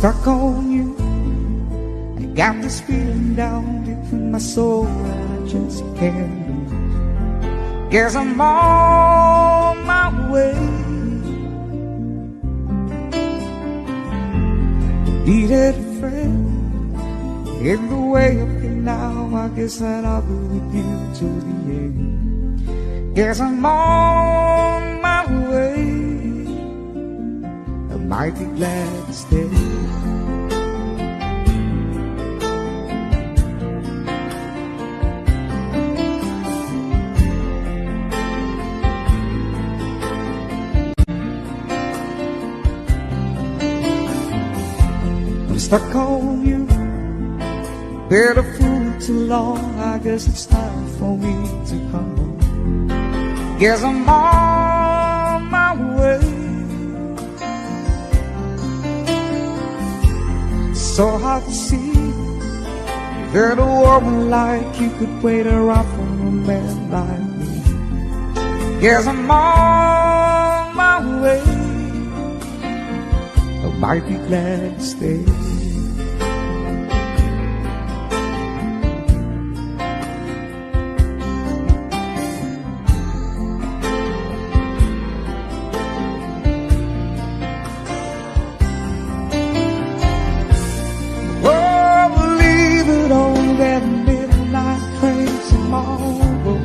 [SPEAKER 7] stuck on you. I got this feeling down deep in my soul that I just can't lose. Guess I'm on my way. Needed a friend in the way I feel now. I guess that I'll be with you to the end. Guess I'm on my way. I might be glad to stay. I'm stuck on you. Been a fool too long. I guess it's time for me to come home. Guess I'm on my way. So hard to see that a woman like you could wait around for a man like me. Guess I'm on my way. I might be glad to stay. Oh, believe it on that midnight train tomorrow.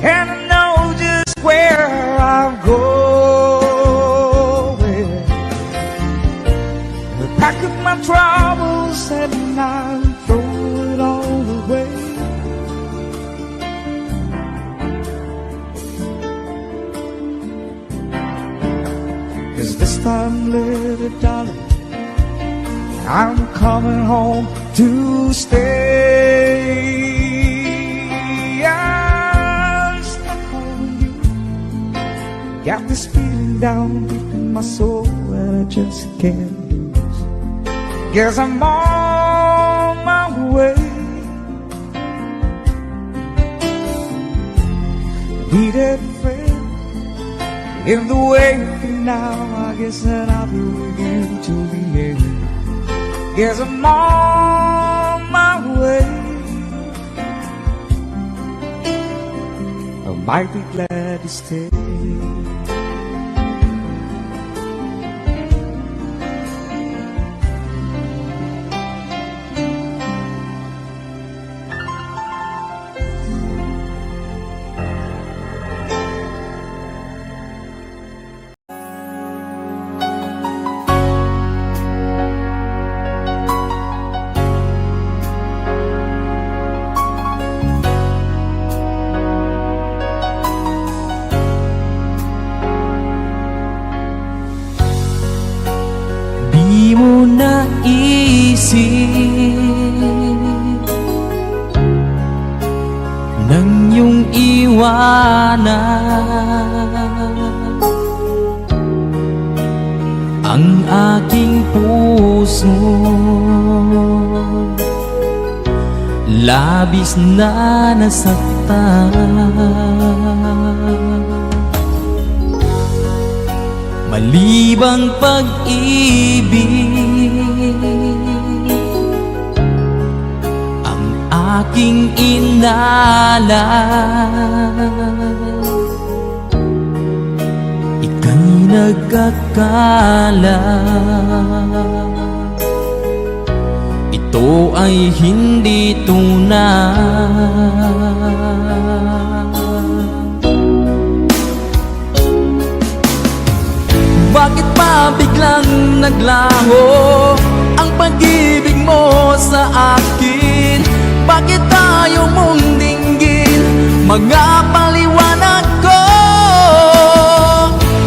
[SPEAKER 7] And I know just where I'm going. Pack up my troubles and I'll throw it all away. Cause this time, little darling, I'm coming home to stay. I'm stuck on you. Got this feeling down deep in my soul that I just can't lose. Guess I'm on my way. Needed a friend in the way you feel now. I guess that I'll be with you till the end. Guess I'm on my way. I might be glad to stay.
[SPEAKER 5] Di mo naisip nang iyong iwanan ang aking puso. Labis na nasaktan. Malibang pag-ibig ang aking inalan. Ika'y nagkakala ito ay hindi tunay. Bakit pa biglang naglaho ang pag-ibig mo sa akin? Bakit tayo mong dinggin mga paliwanag ko?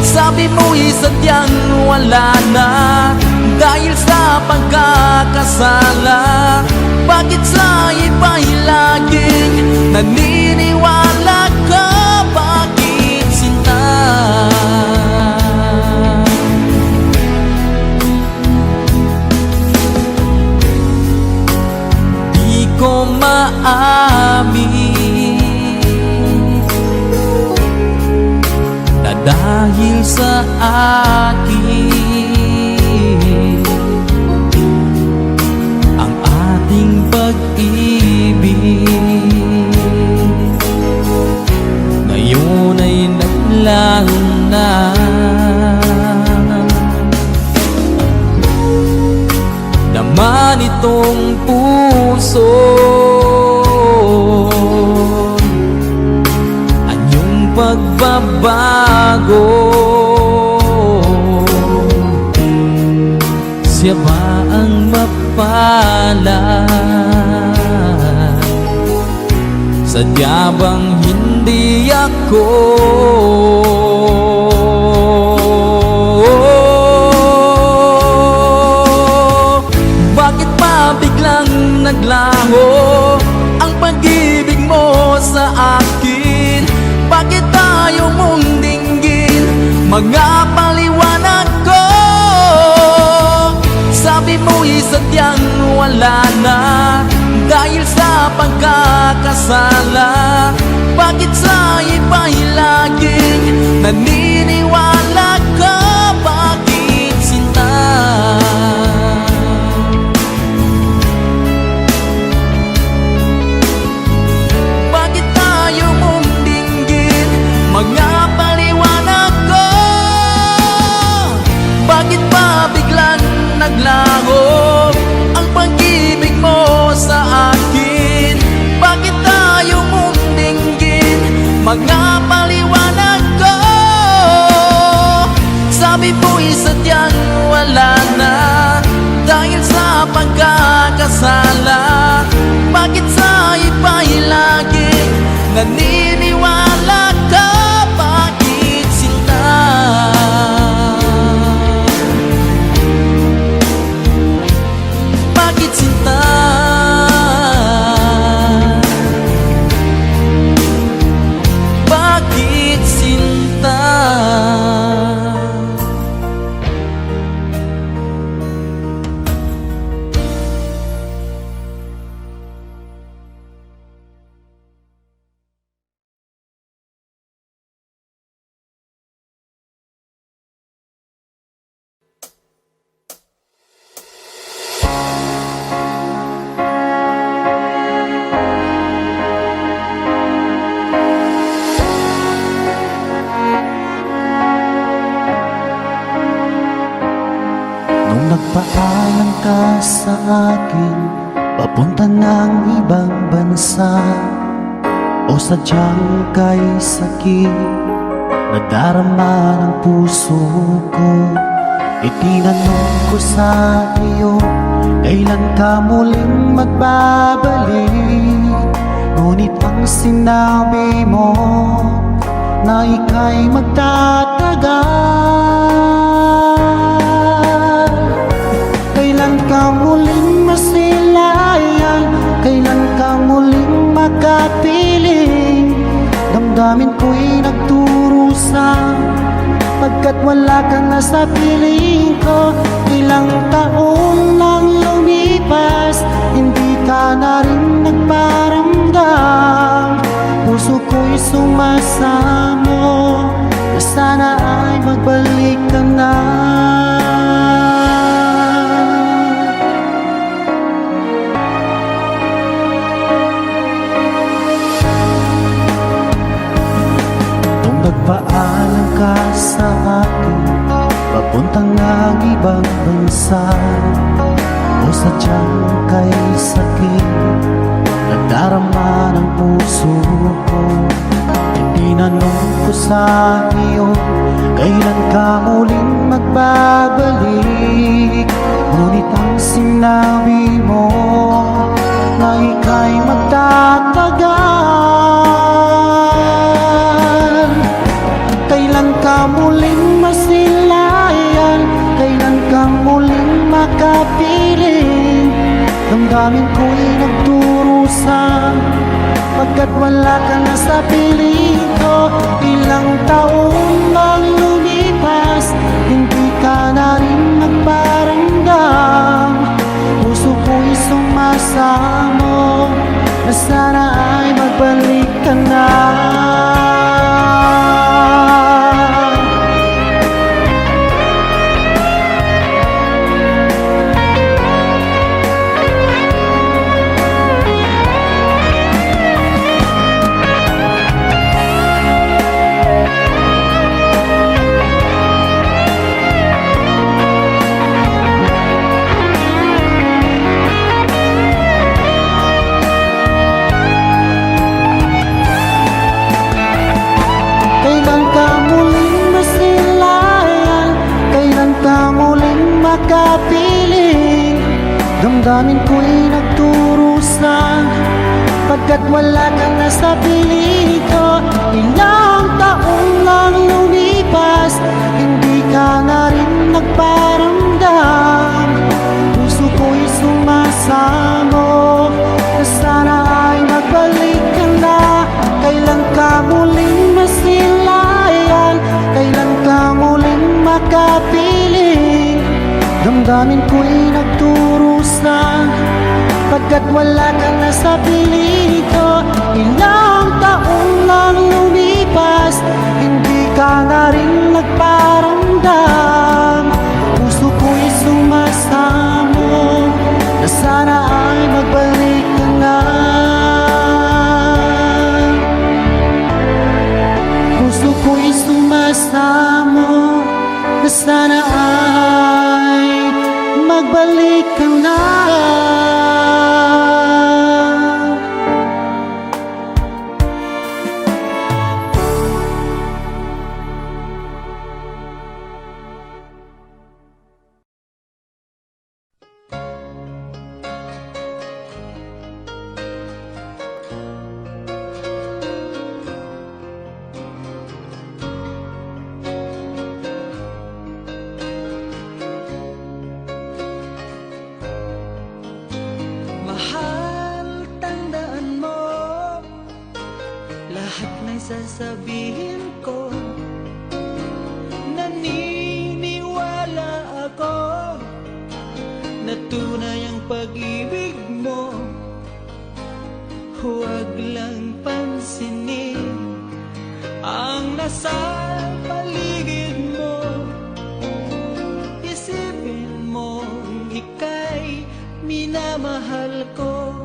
[SPEAKER 5] Sabi mo'y sadyang wala na dahil sa pagkakasala. Bakit sa iba'y laging naniniwala ka? Bakit sinta? Ko maamin na dahil sa akin pag-ibig ngayon ay naglaho na. Naman itong puso anyong pagbabago. Siya ba ang mapalad? Sadya bang hindi ako? Bakit pa biglang naglaho ang pag-ibig mo sa akin? Bakit tayo mong dinggin mga paliwanag ko? Sabi mo'y sadyang wala na dahil sa pagkakasala. Bakit sa iba'y laging naniniwala ka? Bakit sinta? Bakit tayo mong dinggin mga paliwanag ko? Bakit pa biglang naglaho ang pag-ibig mo sa akin? Bakit tayo mong dinggin mga paliwanag ko? Sabi mo'y sadyang wala na dahil sa pagkakasala. Bakit sa iba'y laging naniniwala ka? Bakit sinta? Bakit sinta? Bakit sinta?
[SPEAKER 3] Nung nagpaalam ka sa akin papunta ng ibang bansa, o sadyang kay sakit nadarama ng puso ko, itinanong ko sa iyo, kailan ka muling magbabalik? Ngunit ang sinabi mo na ika'y magtatagal. Kailan ka muling masilayan? Kailan ka muling makapiling? Damdamin ko'y nagturusa pagkat wala ka na sa piling ko. Ilang taon nang lumipas, hindi ka na rin nagparamdam. Puso ko'y sumasamo na sana ay magbalik ka na. Nung nagpaalam ka sa akin papuntang ng ibang bansa, o sadyang kay sakit nadarama ng puso ko, itinanong ko sa iyo, kailan ka muling magbabalik? Ngunit ang sinabi mo na ika'y magtatagal. Kailan ka muling masilayan? Kailan ka muling makapiling? Damdamin ko'y nagturusa pagkat wala ka na sa piling ko. Ilang taon nang lumipas, hindi ka na rin nagparamdam. Puso ko'y sumasamo na sana ay magbalik ka na. Damdamin ko'y nagturusan pagkat wala kang nasa piling ko. Ilang taong lang lumipas, hindi ka na rin nagparamdam. Puso ko'y sumasamo na sana ay magbalik ka na. Kailan ka muling masilayan, kailan ka muling makapiling. Damdamin ko'y nagturusan pagkat wala kang nasa piling ko. Ilang taong lang lumipas, hindi ka na rin nagparamdam. Puso ko'y sumasamo na sana ay magbalik ka na. Puso ko'y sumasamo na sana ay magbalik ka na.
[SPEAKER 8] Mahal, tandaan mo lahat ng sasabihin ko. Naniniwala ako na tunay ang pag-ibig mo. Huwag lang pansinin ang nasa paligid mo. Isipin mo ika'y minamahal ko.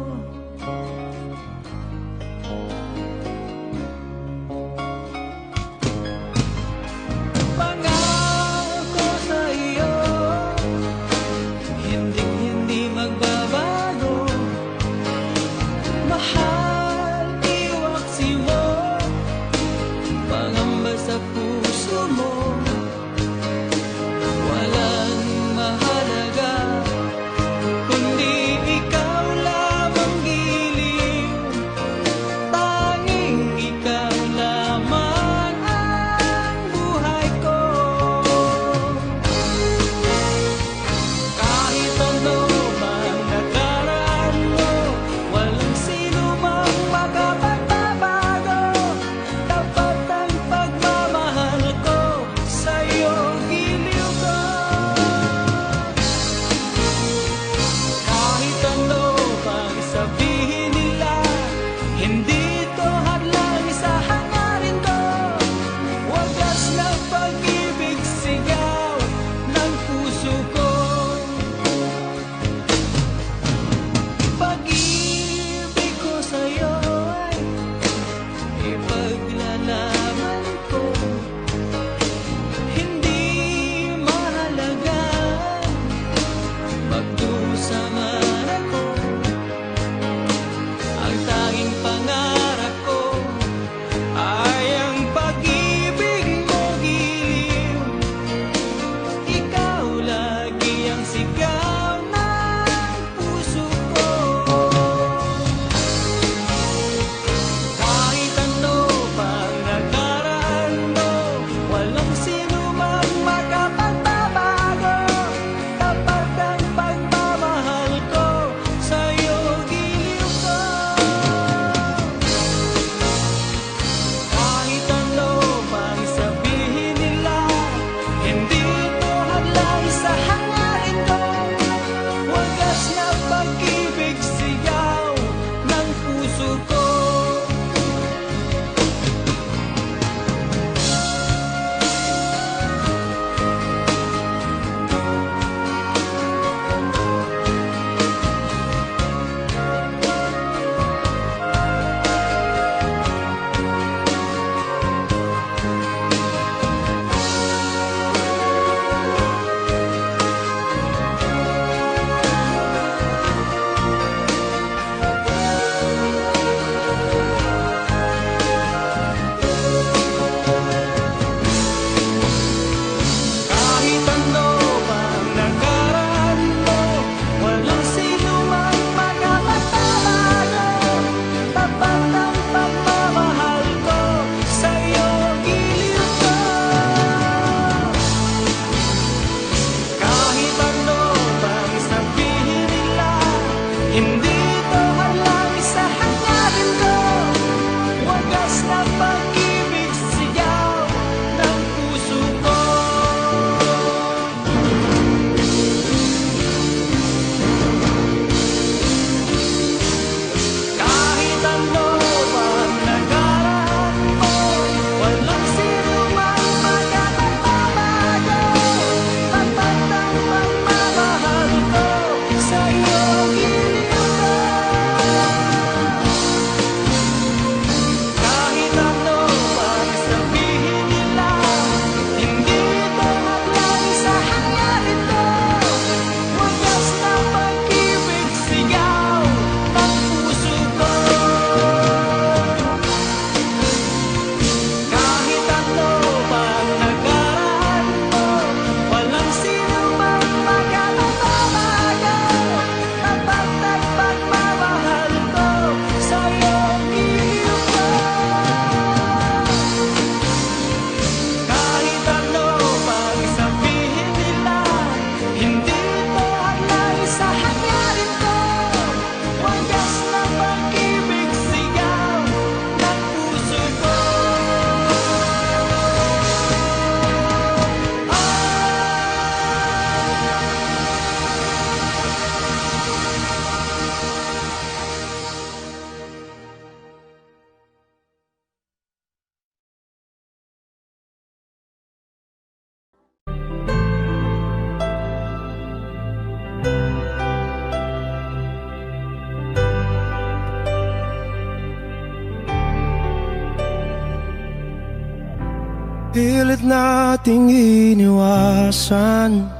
[SPEAKER 6] Pilit nating iniwasan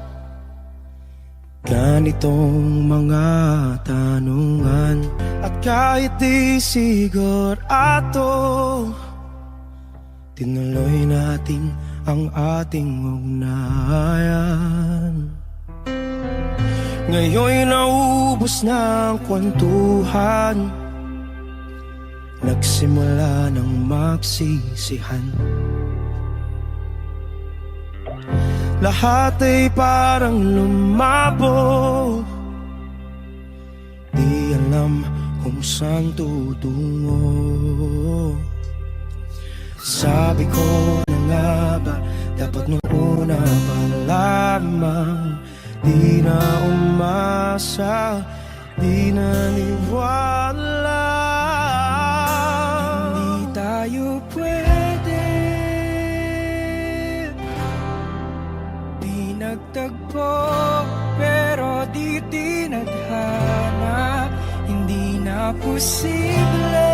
[SPEAKER 6] ganitong mga tanungan. At kahit di sigurado, tinuloy natin ang ating ugnayan. Ngayon'y naubos na ang kwentuhan, nagsimula ng magsisihan. Lahat ay parang lumabo, di alam kung saan tutungo. Sabi ko na nga ba, dapat nung una pa lamang, di na umasa, di naniwala. Hindi tayo pwede nagtagpo, pero di tinadhana. Hindi na posible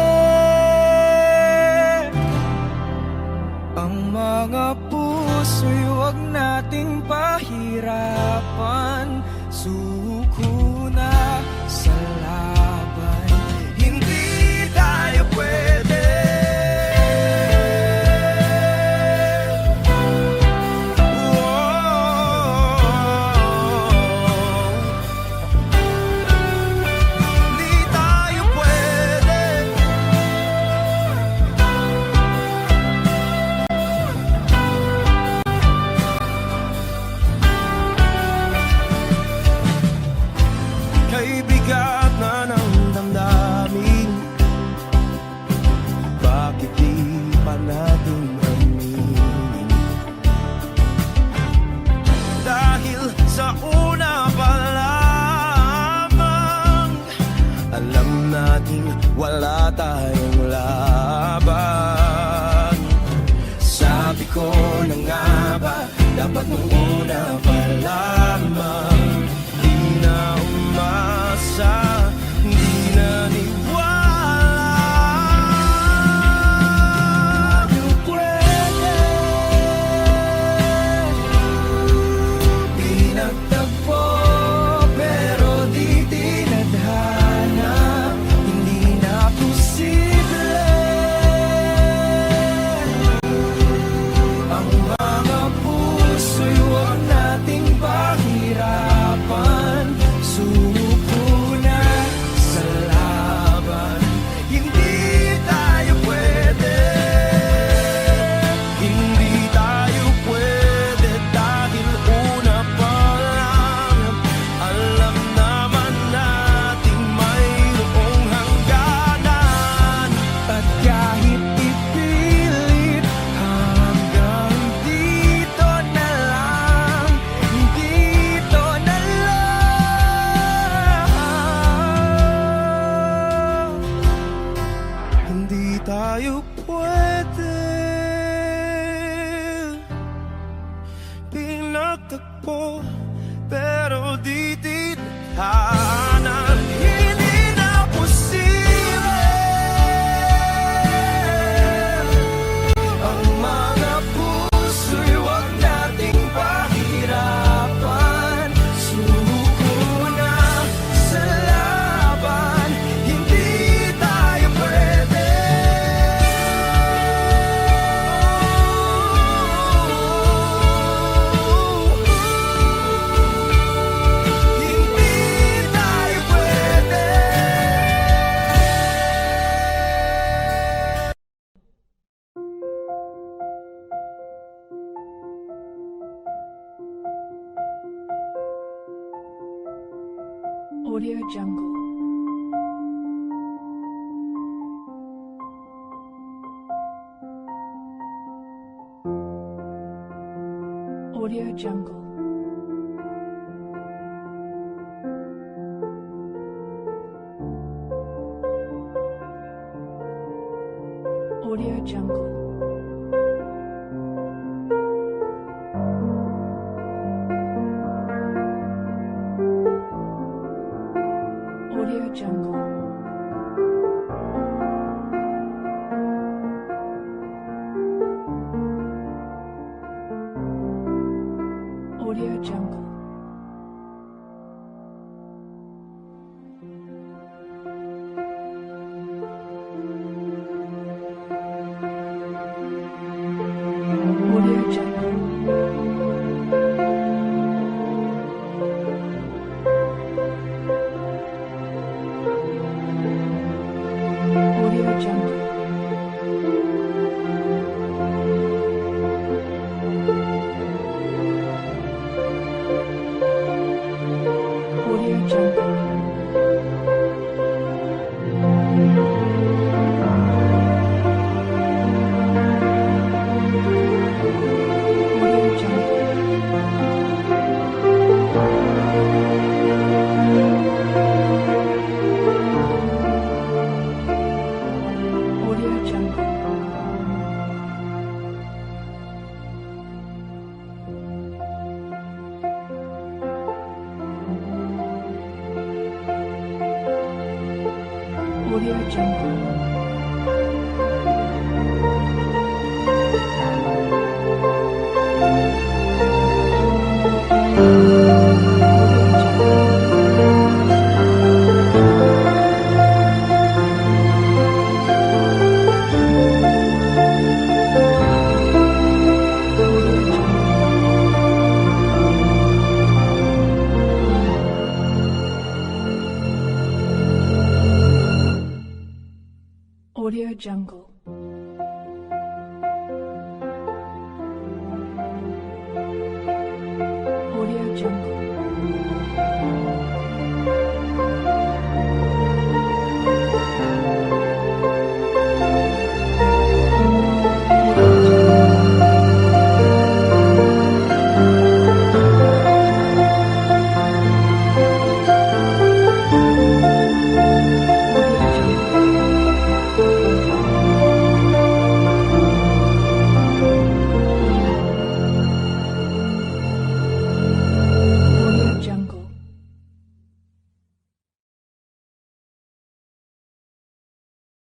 [SPEAKER 6] ang mga puso'y huwag nating pahirapan. Suko na sa laban, hindi tayo pwede. Bigat na ng damdamin, bakit di pa natin aminin? Dahil sa una pa lamang, alam natin wala tayong laban. Sabi ko na nga ba, dapat nung una pa lamang, di na umasa, di naniwala. Tayo pwede di nagtagpo, pero di tinadhana. Hindi na posible ang mga puso'y huwag nating pahirapan. Suko na sa laban, hindi tayo pwede. Hindi tayo pwede dahil una pa lang, alam naman nating mayroong hangganan. At kahit ipilit, hanggang dito na lang, dito na lang. Hindi tayo pwede pinagtagpo, pero di tinadhana. Hindi na posible ang mga puso'y huwag nating pahirapan. Suko na sa laban, hindi tayo pwede. Hindi tayo pwede.
[SPEAKER 2] Audio Jungle. Audio Jungle. Audio Jungle. Audio Jungle. Audio Jungle. Audio Jungle. Audio Jungle. Audio Jungle. Audio Jungle. Audio Jungle. Audio Jungle. Audio Jungle. Audio Jungle.